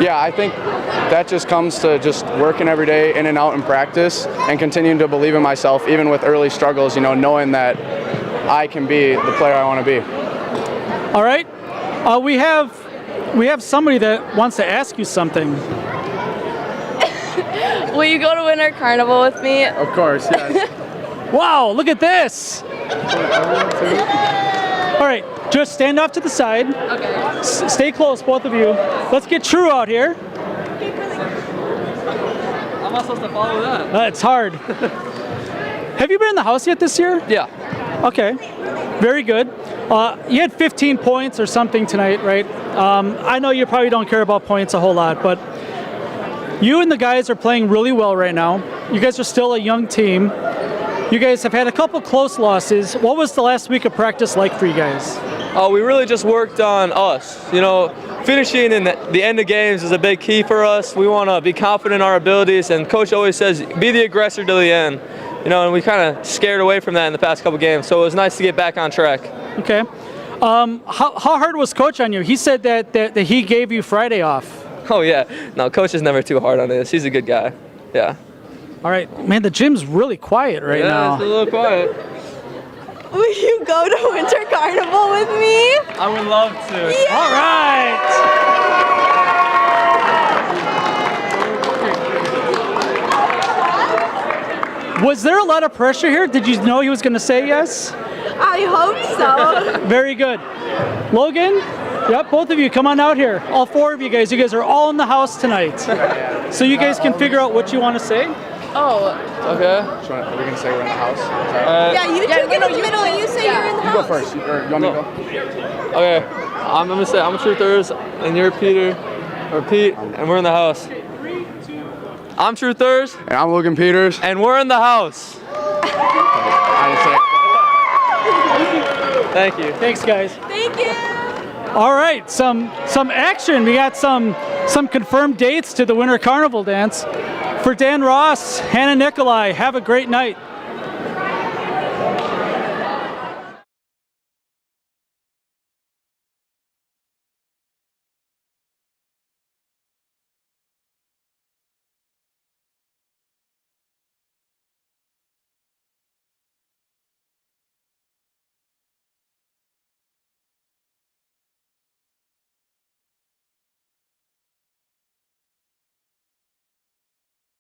Yeah, I think that just comes to just working every day in and out in practice and continuing to believe in myself, even with early struggles, knowing that I can be the player I want to be. All right. We have somebody that wants to ask you something. Will you go to Winter Carnival with me? Of course, yes. Wow, look at this. All right, just stand off to the side. Okay. Stay close, both of you. Let's get True out here. How am I supposed to follow that? It's hard. Have you been in the house yet this year? Yeah. Okay, very good. You had 15 points or something tonight, right? I know you probably don't care about points a whole lot, but you and the guys are playing really well right now. You guys are still a young team. You guys have had a couple close losses. What was the last week of practice like for you guys? We really just worked on us. Finishing in the end of games is a big key for us. We want to be confident in our abilities, and Coach always says, be the aggressor to the end. And we kind of scared away from that in the past couple games, so it was nice to get back on track. Okay. How hard was Coach on you? He said that he gave you Friday off. Oh, yeah. No, Coach is never too hard on us. He's a good guy. Yeah. All right. Man, the gym's really quiet right now. Yeah, it's a little quiet. Will you go to Winter Carnival with me? I would love to. Yeah. All right. Was there a lot of pressure here? Did you know he was going to say yes? I hope so. Very good. Logan? Yep, both of you, come on out here. All four of you guys. You guys are all in the house tonight. So you guys can figure out what you want to say. Oh. Okay. Are we going to say we're in the house? Yeah, you two get in the middle and you say you're in the You house. go first. You want me to go? Okay. I'm gonna say I'm Truthers, and you're Peter, or Pete, and we're in the house. I'm Truthers. And I'm Logan Peters. And we're in the house. I didn't say it. Thank you. Thanks, guys. Thank you. All right, some action. We got some confirmed dates to the Winter Carnival dance. For Dan Ross, Hannah Nikolai, have a great night.